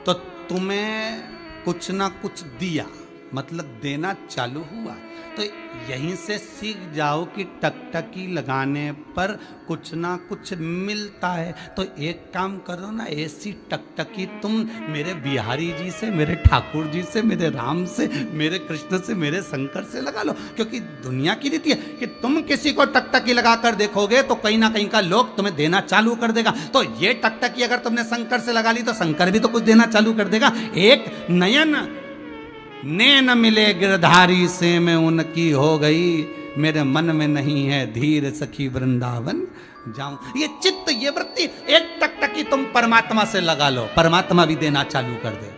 Speaker 1: तो तुम्हें कुछ ना कुछ दिया, मतलब देना चालू हुआ। तो यहीं से सीख जाओ कि टकटकी लगाने पर कुछ ना कुछ मिलता है। तो एक काम करो ना, ऐसी टकटकी तुम मेरे बिहारी जी से, मेरे ठाकुर जी से, मेरे राम से, मेरे कृष्ण से, मेरे शंकर से लगा लो। क्योंकि दुनिया की रीति है कि तुम किसी को टकटकी लगाकर देखोगे तो कहीं ना कहीं का लोग तुम्हें देना चालू कर देगा। तो ये टकटकी अगर तुमने शंकर से लगा ली तो शंकर भी तो कुछ देना चालू कर देगा। एक नयन नैन मिले गिरधारी से मैं उनकी हो गई, मेरे मन में नहीं है धीर सखी वृंदावन जाऊं। ये चित्त, ये वृत्ति, एक टकटकी तुम परमात्मा से लगा लो, परमात्मा भी देना चालू कर दे।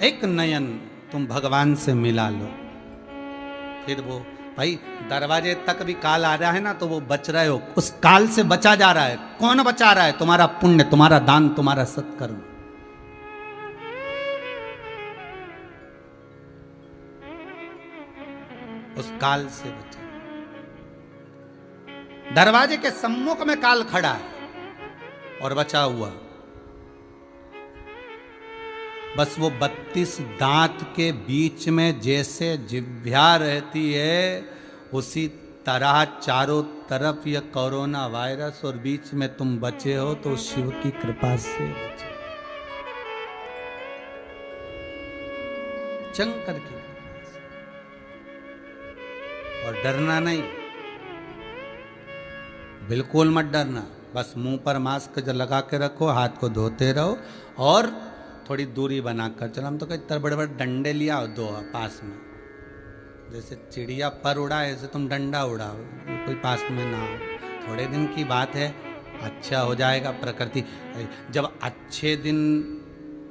Speaker 1: एक नयन तुम भगवान से मिला लो, फिर वो भाई दरवाजे तक भी काल आ रहा है ना तो वो बच रहे हो, उस काल से बचा जा रहा है। कौन बचा रहा है? तुम्हारा पुण्य, तुम्हारा दान, तुम्हारा सत्कर्म। उस काल से बचा। दरवाजे के सम्मुख में काल खड़ा है और बचा हुआ, बस वो 32 दांत के बीच में जैसे जिह्वा रहती है उसी तरह चारों तरफ यह कोरोना वायरस और बीच में तुम बचे हो तो शिव की कृपा से बचे, शंकर की कृपा से। और डरना नहीं, बिल्कुल मत डरना। बस मुंह पर मास्क जो लगा के रखो, हाथ को धोते रहो और थोड़ी दूरी बनाकर चलो। हम तो कई बड़े बड़े डंडे लिया हो दो पास में, जैसे चिड़िया पर उड़ाए ऐसे तुम डंडा उड़ाओ, कोई पास में ना हो। थोड़े दिन की बात है, अच्छा हो जाएगा। प्रकृति जब अच्छे दिन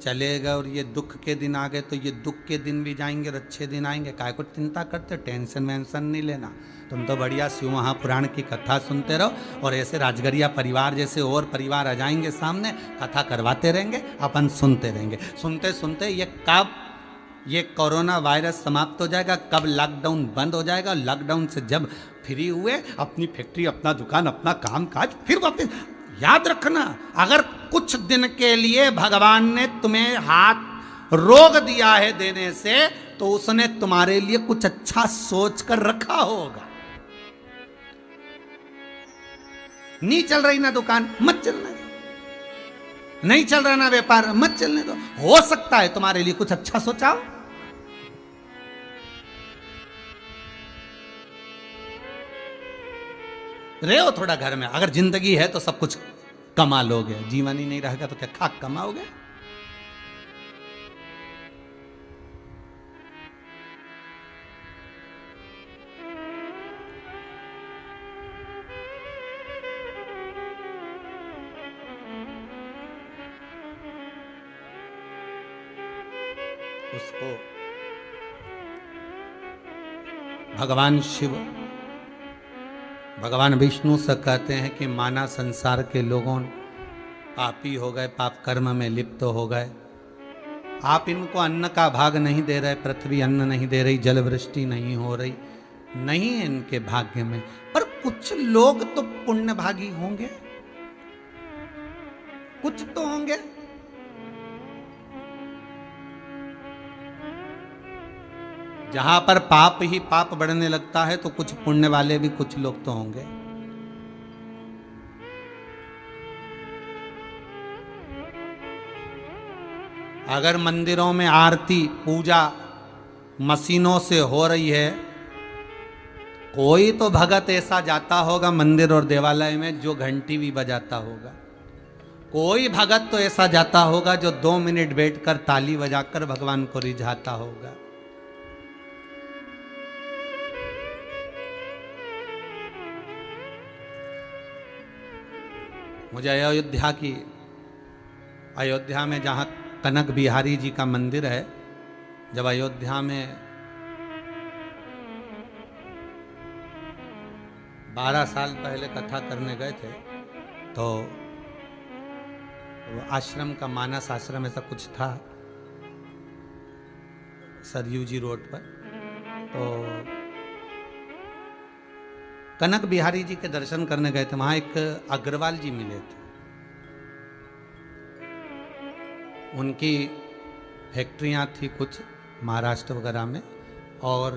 Speaker 1: चलेगा और ये दुख के दिन आ गए तो ये दुख के दिन भी जाएंगे और अच्छे दिन आएंगे। काय को चिंता करते? टेंशन वेंशन नहीं लेना। तुम तो बढ़िया शिव महापुराण की कथा सुनते रहो और ऐसे राजगरिया परिवार जैसे और परिवार आ जाएंगे सामने, कथा करवाते रहेंगे, अपन सुनते रहेंगे। सुनते सुनते ये कब ये कोरोना वायरस समाप्त हो जाएगा, कब लॉकडाउन बंद हो जाएगा, लॉकडाउन से जब फ्री हुए अपनी फैक्ट्री, अपना दुकान, अपना काम काज, फिर वापस। याद रखना, अगर कुछ दिन के लिए भगवान ने तुम्हें हाथ रोक दिया है देने से तो उसने तुम्हारे लिए कुछ अच्छा सोच कर रखा होगा। नहीं चल रही ना दुकान, मत चलने दो। नहीं चल रहा ना व्यापार, मत चलने दो। हो सकता है तुम्हारे लिए कुछ अच्छा सोचा हो। रहे हो थोड़ा घर में, अगर जिंदगी है तो सब कुछ कमा लोगे, जीवन ही नहीं रहेगा तो क्या खाक कमाओगे? उसको भगवान शिव, भगवान विष्णु से कहते हैं कि माना संसार के लोगों पापी हो गए, पाप कर्म में लिप्त हो गए, आप इनको अन्न का भाग नहीं दे रहे, पृथ्वी अन्न नहीं दे रही, जल वृष्टि नहीं हो रही, नहीं है इनके भाग्य में। पर कुछ लोग तो पुण्य भागी होंगे, कुछ तो होंगे। जहां पर पाप ही पाप बढ़ने लगता है तो कुछ पुण्य वाले भी कुछ लोग तो होंगे। अगर मंदिरों में आरती पूजा मशीनों से हो रही है, कोई तो भगत ऐसा जाता होगा मंदिर और देवालय में जो घंटी भी बजाता होगा। कोई भगत तो ऐसा जाता होगा जो 2 मिनट बैठकर ताली बजाकर भगवान को रिझाता होगा। मुझे अयोध्या में जहाँ कनक बिहारी जी का मंदिर है, जब अयोध्या में 12 साल पहले कथा करने गए थे तो वो आश्रम का मानस आश्रम ऐसा कुछ था सरयू जी रोड पर, तो कनक बिहारी जी के दर्शन करने गए थे। वहां एक अग्रवाल जी मिले थे, उनकी फैक्ट्रियां थी कुछ महाराष्ट्र वगैरह में, और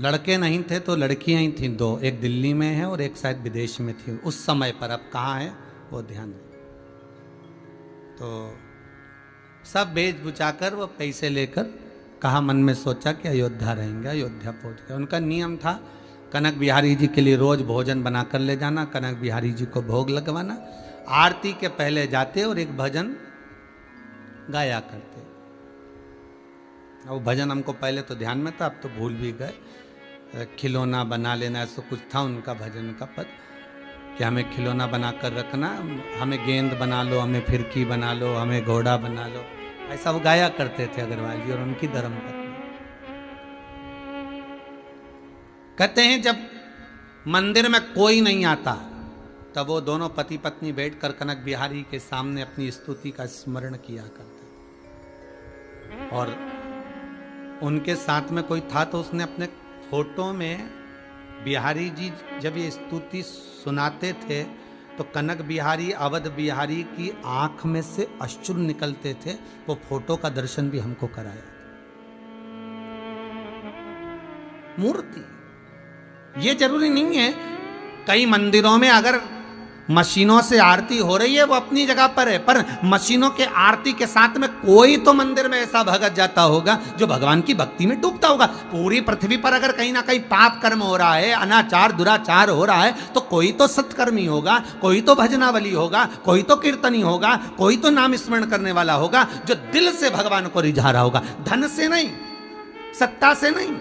Speaker 1: लड़के नहीं थे तो लड़कियां ही थीं 2, एक दिल्ली में है और एक शायद विदेश में थी उस समय पर। अब कहाँ है वो ध्यान दें। तो सब बेच बुचाकर वो पैसे लेकर कहा, मन में सोचा कि अयोध्या रहेंगे। अयोध्या पहुंच गए। उनका नियम था कनक बिहारी जी के लिए रोज भोजन बनाकर ले जाना, कनक बिहारी जी को भोग लगवाना, आरती के पहले जाते और एक भजन गाया करते। वो भजन हमको पहले तो ध्यान में था, अब तो भूल भी गए। खिलौना बना लेना ऐसा कुछ था उनका भजन का पद, कि हमें खिलौना बना कर रखना, हमें गेंद बना लो, हमें फिरकी बना लो, हमें घोड़ा बना लो, ऐसा वो गाया करते थे अग्रवाल जी और उनकी धर्मपत्नी। कहते हैं जब मंदिर में कोई नहीं आता तब वो दोनों पति पत्नी बैठकर कनक बिहारी के सामने अपनी स्तुति का स्मरण किया करते। और उनके साथ में कोई था तो उसने अपने फोटो में बिहारी जी जब ये स्तुति सुनाते थे तो कनक बिहारी अवध बिहारी की आंख में से अश्रु निकलते थे। वो फोटो का दर्शन भी हमको कराया। मूर्ति ये जरूरी नहीं है, कई मंदिरों में अगर मशीनों से आरती हो रही है वो अपनी जगह पर है, पर मशीनों के आरती के साथ में कोई तो मंदिर में ऐसा भगत जाता होगा जो भगवान की भक्ति में डूबता होगा। पूरी पृथ्वी पर अगर कहीं ना कहीं पाप कर्म हो रहा है, अनाचार दुराचार हो रहा है, तो कोई तो सत्कर्मी होगा, कोई तो भजनावली होगा, कोई तो कीर्तनी होगा, कोई तो नाम स्मरण करने वाला होगा जो दिल से भगवान को रिझा रहा होगा, धन से नहीं, सत्ता से नहीं।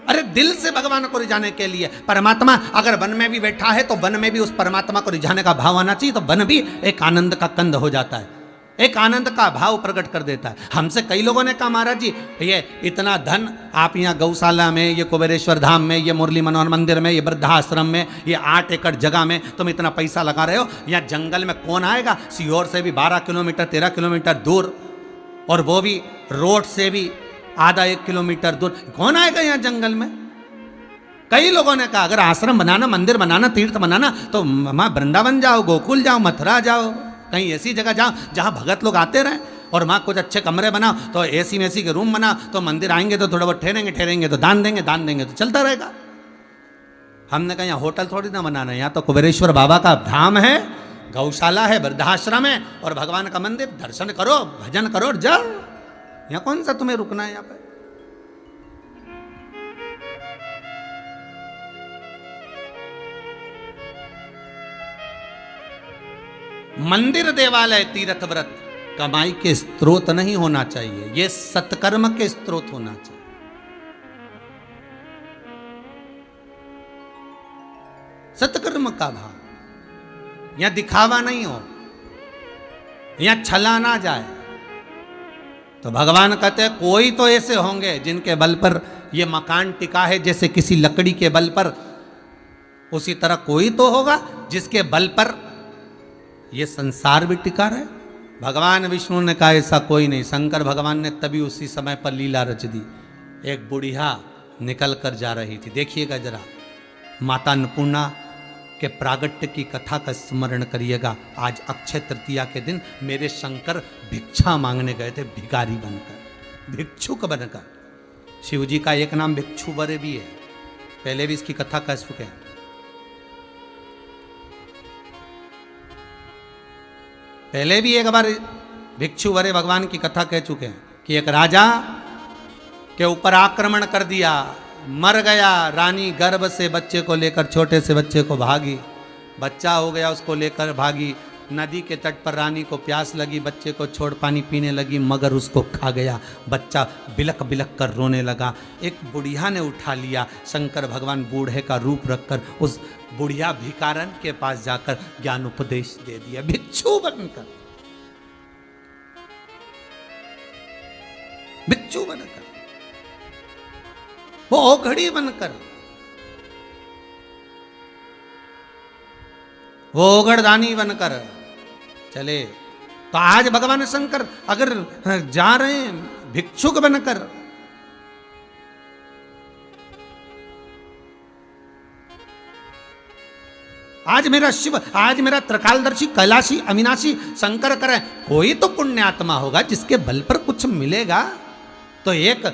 Speaker 1: अरे दिल से भगवान को रिझाने के लिए परमात्मा अगर वन में भी बैठा है तो वन में भी उस परमात्मा को रिझाने का भाव आना चाहिए, तो वन भी एक आनंद का कंद हो जाता है, एक आनंद का भाव प्रकट कर देता है। हमसे कई लोगों ने कहा महाराज जी ये इतना धन आप यहाँ गौशाला में, ये कुबेरेश्वर धाम में, ये मुरली मनोहर मंदिर में, ये वृद्धाश्रम में, ये 8 एकड़ जगह में तुम इतना पैसा लगा रहे हो, यहाँ जंगल में कौन आएगा? सीहोर से भी 12 किलोमीटर 13 किलोमीटर दूर, और वो भी रोड से भी आधा 1 किलोमीटर दूर, कौन आएगा यहाँ जंगल में? कई लोगों ने कहा अगर आश्रम बनाना, मंदिर बनाना, तीर्थ बनाना तो वहां वृंदावन जाओ, गोकुल जाओ, मथुरा जाओ, कहीं ऐसी जगह जाओ जहां भगत लोग आते रहे, और वहां कुछ अच्छे कमरे बनाओ, तो एसी में के रूम बनाओ, तो मंदिर आएंगे तो थोड़ा बहुत ठहरेंगे तो दान देंगे तो चलता रहेगा। हमने कहा यहाँ होटल थोड़ी ना बनाना है, यहाँ तो कुबेरेश्वर बाबा का धाम है, गौशाला है, वृद्धाश्रम है और भगवान का मंदिर, दर्शन करो, भजन करो, जाओ। यहाँ कौन सा तुम्हें रुकना है? यहाँ पे मंदिर, देवालय, तीर्थ व्रत कमाई के स्रोत नहीं होना चाहिए, ये सत्कर्म के स्रोत होना चाहिए। का भाव, यहां दिखावा नहीं हो, यहां छला ना जाए। तो भगवान कहते हैं कोई तो ऐसे होंगे जिनके बल पर ये मकान टिका है, जैसे किसी लकड़ी के बल पर, उसी तरह कोई तो होगा जिसके बल पर ये संसार भी टिका रहे। भगवान विष्णु ने कहा ऐसा कोई नहीं। शंकर भगवान ने तभी उसी समय पर लीला रच दी। एक बुढ़िया निकल कर जा रही थी, देखिएगा जरा, माता अन्नपूर्णा के प्रागट्य की कथा का स्मरण करिएगा। आज अक्षय तृतीया के दिन मेरे शंकर भिक्षा मांगने गए थे, भिखारी बनकर, भिक्षुक बनकर। शिव जी का एक नाम भिक्षुवर भी है, पहले भी इसकी कथा कह चुके हैं। पहले भी एक बार भिक्षुवरे भगवान की कथा कह चुके हैं कि एक राजा के ऊपर आक्रमण कर दिया, मर गया। रानी गर्भ से बच्चे को लेकर, छोटे से बच्चे को भागी, बच्चा हो गया, उसको लेकर भागी। नदी के तट पर रानी को प्यास लगी, बच्चे को छोड़ पानी पीने लगी, मगर उसको खा गया। बच्चा बिलक बिलक कर रोने लगा। एक बुढ़िया ने उठा लिया। शंकर भगवान बूढ़े का रूप रखकर उस बुढ़िया भिखारन के पास जाकर ज्ञान उपदेश दे दिया, भिक्षु बनकर, भिक्षु बनकर, वो ओघड़ी बनकर, वो ओघड़दानी बनकर चले। तो आज भगवान शंकर अगर जा रहे हैं भिक्षुक बनकर, आज मेरा शिव, आज मेरा त्रिकालदर्शी, कैलाशी, अविनाशी शंकर करे, कोई तो पुण्यात्मा होगा जिसके बल पर कुछ मिलेगा। तो एक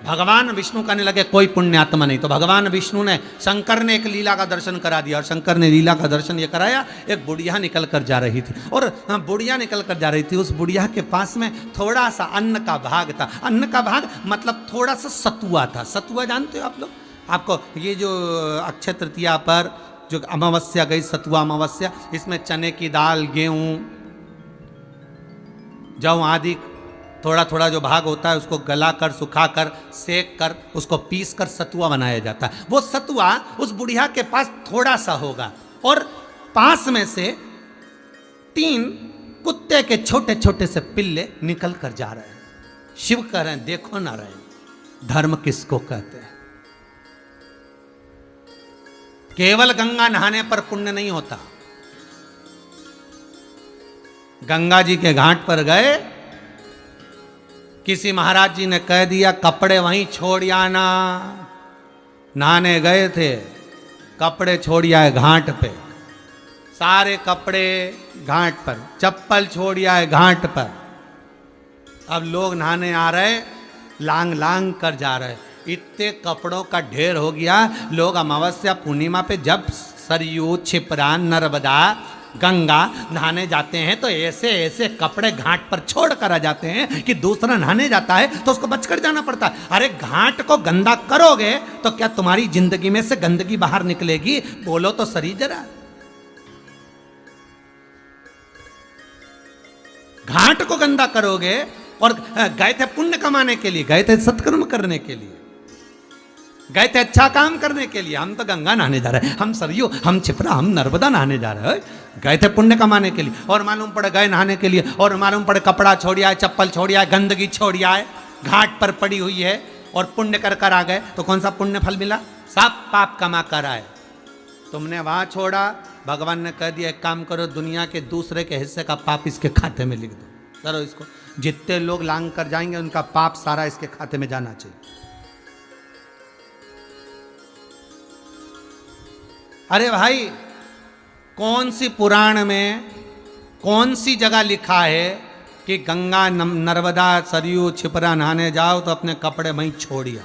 Speaker 1: भगवान विष्णु कहने लगे कोई पुण्यात्मा नहीं। तो भगवान विष्णु ने, शंकर ने एक लीला का दर्शन करा दिया। और शंकर ने लीला का दर्शन ये कराया, एक बुढ़िया निकल कर जा रही थी, और बुढ़िया निकल कर जा रही थी। उस बुढ़िया के पास में थोड़ा सा अन्न का भाग था। अन्न का भाग मतलब थोड़ा सा सतुआ था। सतुआ जानते हो आप लोग? आपको ये जो अक्षय तृतीया पर जो अमावस्या गई, सतुआ अमावस्या, इसमें चने की दाल, गेहूं, जौ आदि थोड़ा थोड़ा जो भाग होता है उसको गलाकर, सुखाकर, सेक कर, उसको पीस कर सतुआ बनाया जाता है। वो सतुआ उस बुढ़िया के पास थोड़ा सा होगा, और पास में से 3 कुत्ते के छोटे छोटे से पिल्ले निकल कर जा रहे हैं। शिव कह रहे हैं देखो ना रहे, धर्म किसको कहते हैं। केवल गंगा नहाने पर पुण्य नहीं होता। गंगा जी के घाट पर गए, किसी महाराज जी ने कह दिया कपड़े वहीं छोड़ आना। नहाने गए थे, कपड़े छोड़ आए घाट पे, सारे कपड़े घाट पर, चप्पल छोड़ आए घाट पर। अब लोग नहाने आ रहे, लांग लांग कर जा रहे, इतने कपड़ों का ढेर हो गया। लोग अमावस्या पूर्णिमा पे जब सरयू, छिपरा, नर्मदा, गंगा नहाने जाते हैं तो ऐसे ऐसे कपड़े घाट पर छोड़ कर आ जाते हैं कि दूसरा नहाने जाता है तो उसको बचकर जाना पड़ता है। अरे घाट को गंदा करोगे तो क्या तुम्हारी जिंदगी में से गंदगी बाहर निकलेगी? बोलो तो सही जरा। घाट को गंदा करोगे, और गए थे पुण्य कमाने के लिए, गए थे सत्कर्म करने के लिए, गए थे अच्छा काम करने के लिए। हम तो गंगा नहाने जा रहे हैं, हम सरयू, हम छिपरा, हम नर्मदा नहाने जा रहे हैं। गए थे पुण्य कमाने के लिए, और मालूम पड़े गए नहाने के लिए, और मालूम पड़े कपड़ा छोड़ आए, चप्पल छोड़ आए, गंदगी छोड़ आए, घाट पर पड़ी हुई है, और पुण्य कर कर आ गए तो कौन सा पुण्य फल मिला? सब पाप कमा कर आए। तुमने वहां छोड़ा, भगवान ने कह दिया एक काम करो, दुनिया के दूसरे के हिस्से का पाप इसके खाते में लिख दो। करो इसको। जितने लोग लांग कर जाएंगे उनका पाप सारा इसके खाते में जाना चाहिए। अरे भाई, कौन सी पुराण में कौन सी जगह लिखा है कि गंगा, नर्मदा, सरयू, छिपरा नहाने जाओ तो अपने कपड़े वहीं छोड़िया?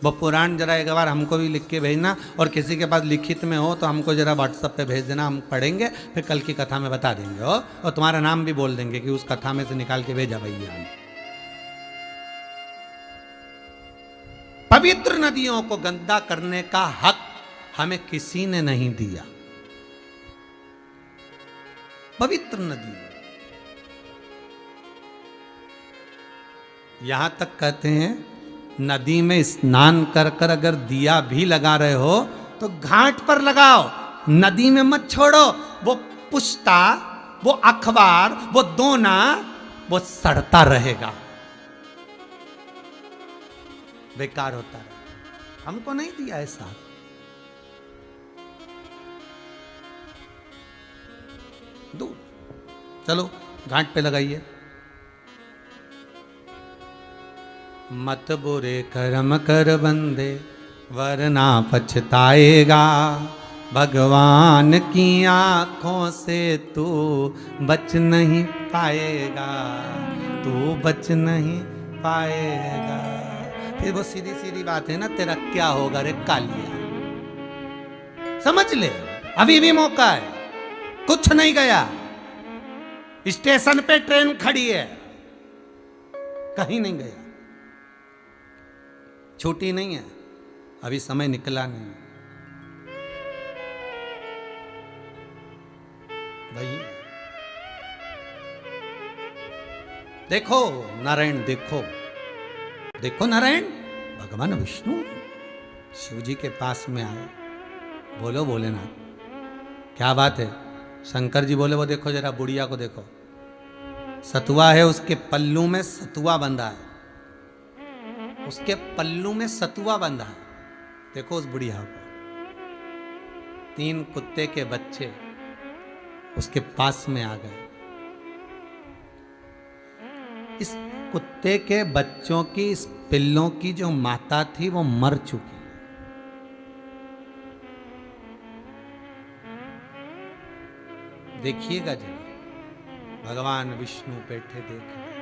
Speaker 1: वो पुराण जरा एक बार हमको भी लिख के भेजना, और किसी के पास लिखित में हो तो हमको जरा व्हाट्सएप पे भेज देना, हम पढ़ेंगे, फिर कल की कथा में बता देंगे। और तुम्हारा नाम भी बोल देंगे कि उस कथा में से निकाल के भेजा भैया। पवित्र नदियों को गंदा करने का हक हमें किसी ने नहीं दिया। पवित्र नदी, यहां तक कहते हैं नदी में स्नान कर कर अगर दिया भी लगा रहे हो तो घाट पर लगाओ, नदी में मत छोड़ो। वो पुश्ता, वो अखबार, वो दोना, वो सड़ता रहेगा, बेकार होता रहेगा। हमको नहीं दिया ऐसा। दूर चलो घाट पे लगाइए। मत बुरे कर्म कर बंदे वरना पछताएगा, भगवान की आंखों से तू बच नहीं पाएगा, तू बच नहीं पाएगा। फिर वो सीधी सीधी बात है ना, तेरा क्या होगा रे कालिया। समझ ले, अभी भी मौका है, कुछ नहीं गया। स्टेशन पे ट्रेन खड़ी है, कहीं नहीं गया, छूटी नहीं है, अभी समय निकला नहीं। भाई देखो नारायण, देखो देखो नारायण, भगवान विष्णु शिव जी के पास में आए। बोलो भोलेनाथ, क्या बात है। शंकर जी बोले, वो देखो जरा बुढ़िया को देखो, सतुआ है, उसके पल्लू में सतुआ बंधा है, उसके पल्लू में सतुआ बंधा है। देखो उस बुढ़िया को। 3 कुत्ते के बच्चे उसके पास में आ गए। इस कुत्ते के बच्चों की, इस पिल्लों की जो माता थी वो मर चुकी। देखिएगा जरा, भगवान विष्णु बैठे देख रहे,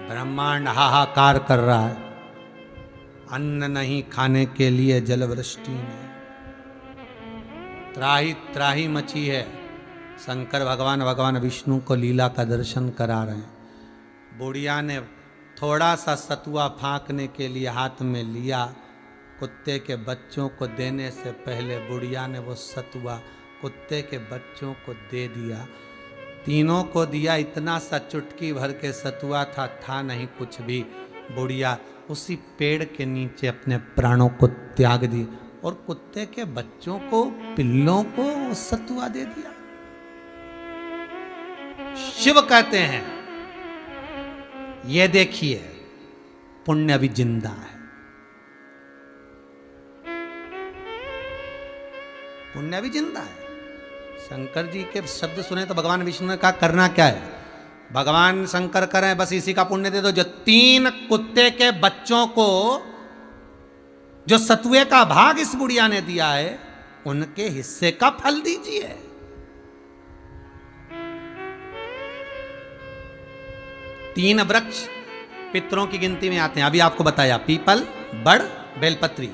Speaker 1: ब्रह्मांड हाहाकार कर रहा है, अन्न नहीं खाने के लिए जलवृष्टि में त्राही त्राही मची है। शंकर भगवान विष्णु को लीला का दर्शन करा रहे हैं। बुढ़िया ने थोड़ा सा सतुआ फांकने के लिए हाथ में लिया, कुत्ते के बच्चों को देने से पहले बुढ़िया ने वो सतुआ कुत्ते के बच्चों को दे दिया। तीनों को दिया, इतना सा चुटकी भर के सतुआ था नहीं कुछ भी। बुढ़िया उसी पेड़ के नीचे अपने प्राणों को त्याग दी और कुत्ते के बच्चों को, पिल्लों को सतुआ दे दिया। शिव कहते हैं, ये देखिए पुण्य भी जिंदा है, पुण्य भी जिंदा है। शंकर जी के शब्द सुने तो भगवान विष्णु ने कहा करना क्या है। भगवान शंकर करें बस इसी का पुण्य दे दो। जो 3 कुत्ते के बच्चों को जो सतुए का भाग इस बुढ़िया ने दिया है, उनके हिस्से का फल दीजिए। तीन वृक्ष पितरों की गिनती में आते हैं, अभी आपको बताया, पीपल, बड़, बेलपत्री।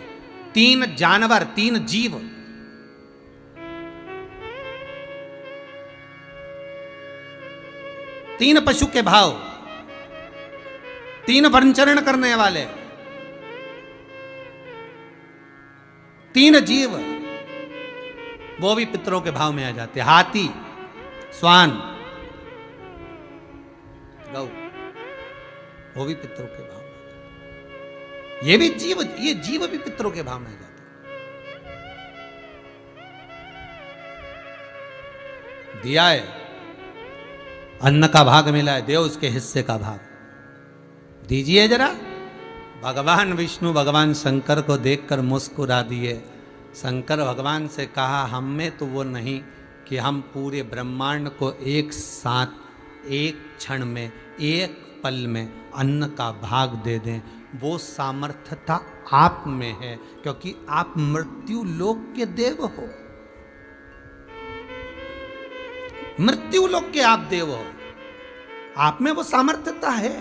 Speaker 1: 3 जानवर, 3 जीव, तीन पशु के भाव, 3 वनचरण करने वाले, 3 जीव, वो भी पितरों के भाव में आ जाते। हाथी, स्वान, गौ, वो भी पितरों के भाव में। ये भी जीव, ये जीव भी पितरों के भाव में आ जाते। दिया है, अन्न का भाग मिला है, देव उसके हिस्से का भाग दीजिए जरा। भगवान विष्णु भगवान शंकर को देखकर मुस्कुरा दिए। शंकर भगवान से कहा, हम में तो वो नहीं कि हम पूरे ब्रह्मांड को एक साथ, एक क्षण में, एक पल में अन्न का भाग दे दें। वो सामर्थ्यता आप में है, क्योंकि आप मृत्यु लोक के देव हो। मृत्यु लोक के आप देव हो, आप में वो सामर्थ्यता है।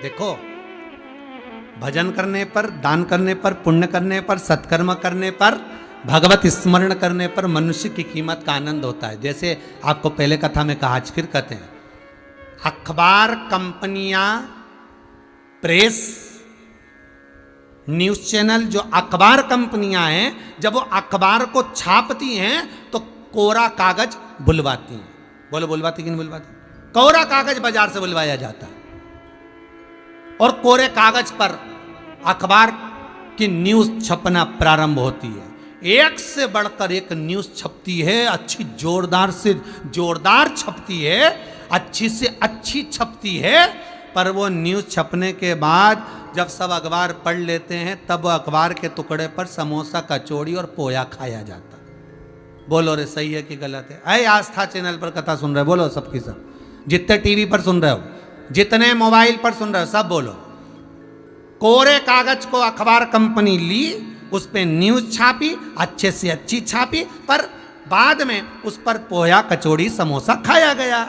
Speaker 1: देखो, भजन करने पर, दान करने पर, पुण्य करने पर, सत्कर्म करने पर, भगवत स्मरण करने पर मनुष्य की कीमत का आनंद होता है। जैसे आपको पहले कथा में कहा, आज फिर कहते हैं, अखबार कंपनियां, प्रेस, न्यूज़ चैनल, जो अखबार कंपनियां हैं, जब वो अखबार को छापती हैं तो कोरा कागज बुलवाती हैं। बोलो बुलवाती कि नहीं बुलवाती? कोरा कागज बाजार से बुलवाया जाता है और कोरे कागज पर अखबार की न्यूज छपना प्रारंभ होती है। एक से बढ़कर एक न्यूज छपती है, अच्छी जोरदार से जोरदार छपती है, अच्छी से अच्छी छपती है। पर वो न्यूज छपने के बाद जब सब अखबार पढ़ लेते हैं तब अखबार के टुकड़े पर समोसा, कचौड़ी और पोया खाया जाता। बोलो रे सही है कि गलत है? अरे आस्था चैनल पर कथा सुन रहे हो, बोलो सबकी सब। जितने टीवी पर सुन रहे हो, जितने मोबाइल पर सुन रहे हो, सब बोलो। कोरे कागज को अखबार कंपनी ली, उस पर न्यूज छापी, अच्छे से अच्छी छापी, पर बाद में उस पर पोया, कचौड़ी, समोसा खाया गया।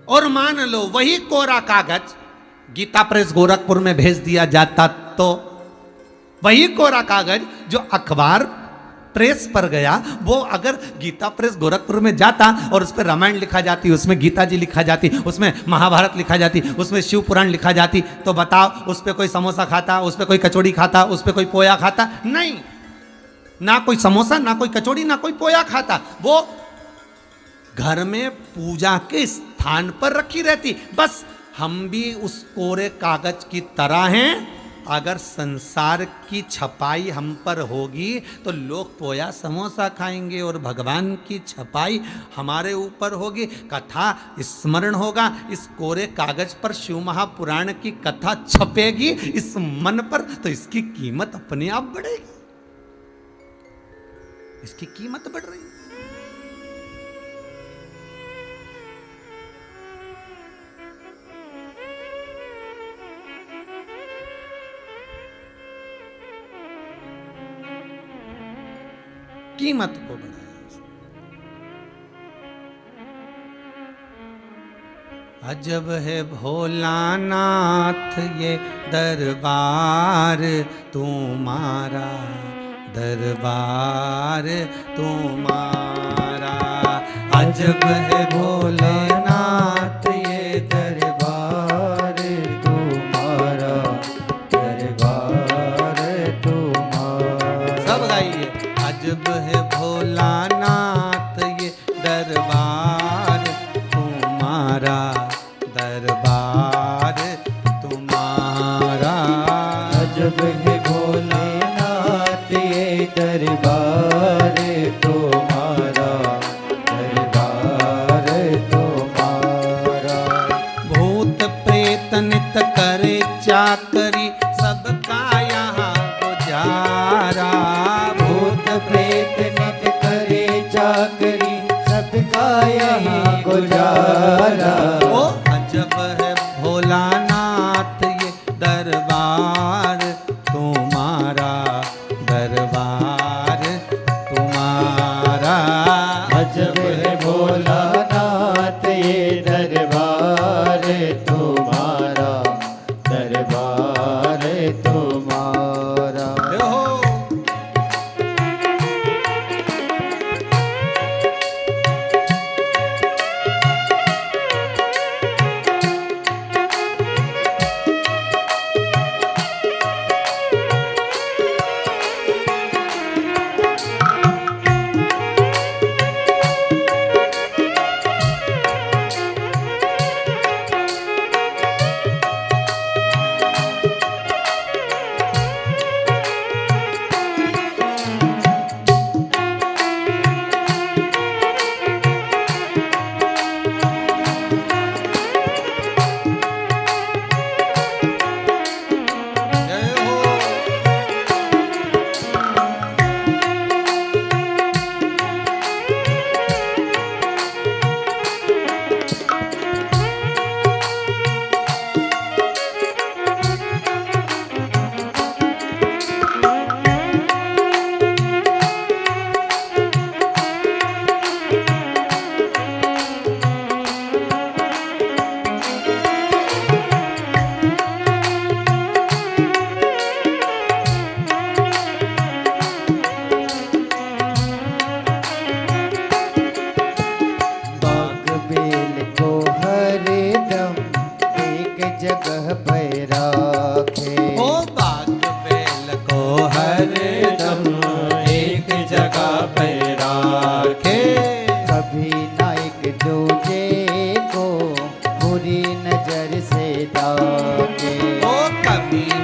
Speaker 1: और मान लो वही कोरा कागज गीता प्रेस गोरखपुर में भेज दिया जाता तो वही कोरा कागज जो अखबार प्रेस पर गया, वो अगर गीता प्रेस गोरखपुर में जाता और उस पर रामायण लिखा जाती, उसमें गीता जी लिखा जाती, उसमें महाभारत लिखा जाती, उसमें शिव पुराण लिखा जाती, तो बताओ उस पर कोई समोसा खाता, उस पर कोई कचौड़ी खाता, उस पर कोई पोया खाता? नहीं, ना कोई समोसा, ना कोई कचौड़ी, ना कोई पोया खाता। वो घर में पूजा के स्थान पर रखी रहती। बस हम भी उस कोरे कागज की तरह हैं। अगर संसार की छपाई हम पर होगी तो लोग पोया समोसा खाएंगे और भगवान की छपाई हमारे ऊपर होगी, कथा स्मरण होगा। इस कोरे कागज पर शिव महापुराण की कथा छपेगी इस मन पर, तो इसकी कीमत अपने आप बढ़ेगी। इसकी कीमत बढ़ रही है। कीमत को बढ़ाया। अजब है भोलानाथ ये दरबार तुम्हारा, दरबार तुम्हारा। अजब है भोलेनाथ ये दरबार तुम्हारा, दरबार तुम्हारा। सब गाइए। अजब है भोलानाथ ये दरबार तुम्हारा, दरबार तुम्हारा।
Speaker 2: अजब है भोलेनाथ ये दरबार तुम्हारा, दरबार तुम्हारा।
Speaker 1: भूत प्रेत नित करे चाकरी, सबका यहाँ गुजारा।
Speaker 2: भूत प्रेत नित करे चाकरी, सबका यहाँ गुजारा।
Speaker 1: ओ अजब है भोलानाथ ये दरबार तुम्हारा, दरबार तुम्हारा।
Speaker 2: अजब है भोलानाथ ये दरबार तुम्हारा, दरबार तुम्हारा।
Speaker 1: देखो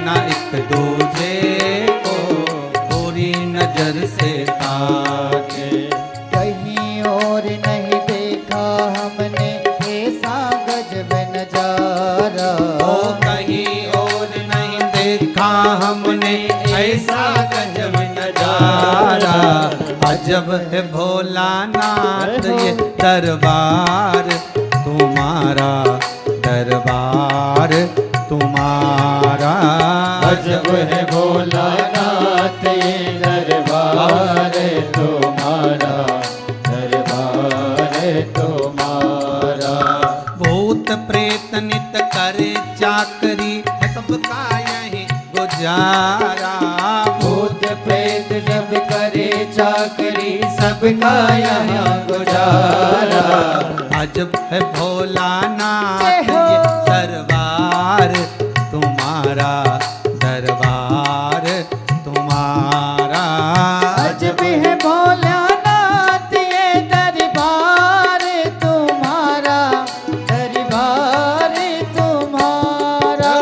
Speaker 1: ना एक दूजे को बुरी नजर से ताके।
Speaker 2: कहीं और नहीं देखा हमने ऐसा गजब नजारा।
Speaker 1: ओ कहीं और नहीं देखा हमने ऐसा गजब नजारा। अजब है भोलानाथ ये दरबार तुम्हारा, दरबार तुम्हारा।
Speaker 2: अजब है भोलानाथ ये दरबार तुम्हारा, दरबार तुम्हारा।
Speaker 1: भूत प्रेत नित करे चाकरी है सबका यही गुजारा।
Speaker 2: भूत प्रेत जब करे चाकरी सबका यहाँ गुजारा।
Speaker 1: अजब है भोलानाथ ये दरबार तुम्हारा, दरबार तुम्हारा।
Speaker 2: अजब है भोलानाथ ये दरबार तुम्हारा, दरबार तुम्हारा।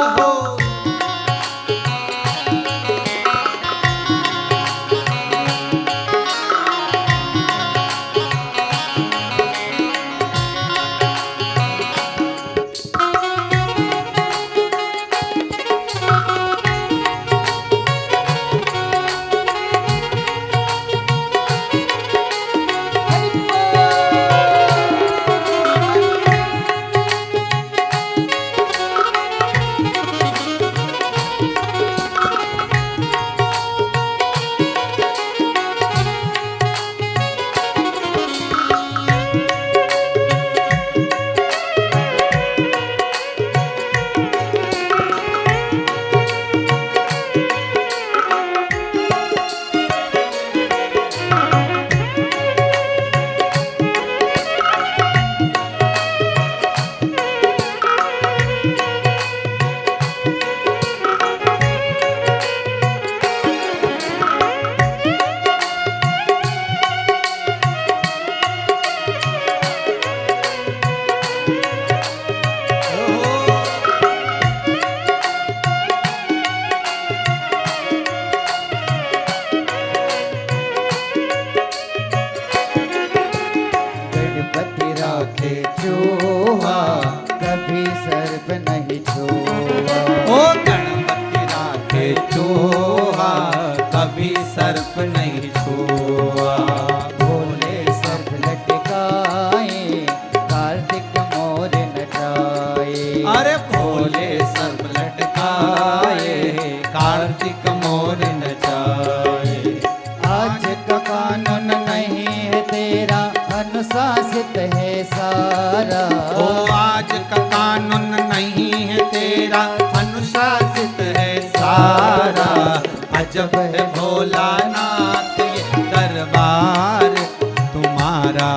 Speaker 2: गणपति राखे चूहा कभी सर्प नहीं छुआ।
Speaker 1: ओ गणपति राखे चूहा कभी सर्प नहीं छुआ।
Speaker 2: भोले सर्प लटकाए कार्तिक मोर नचाए।
Speaker 1: अरे भोले सर्प लटकाए कार्तिक मोर नचाए।
Speaker 2: आज का कानून नहीं है तेरा अनुशासित है सारा।
Speaker 1: ओ आज का कानून नहीं है तेरा अनुशासित है सारा। अजब है भोलानाथ ये दरबार तुम्हारा,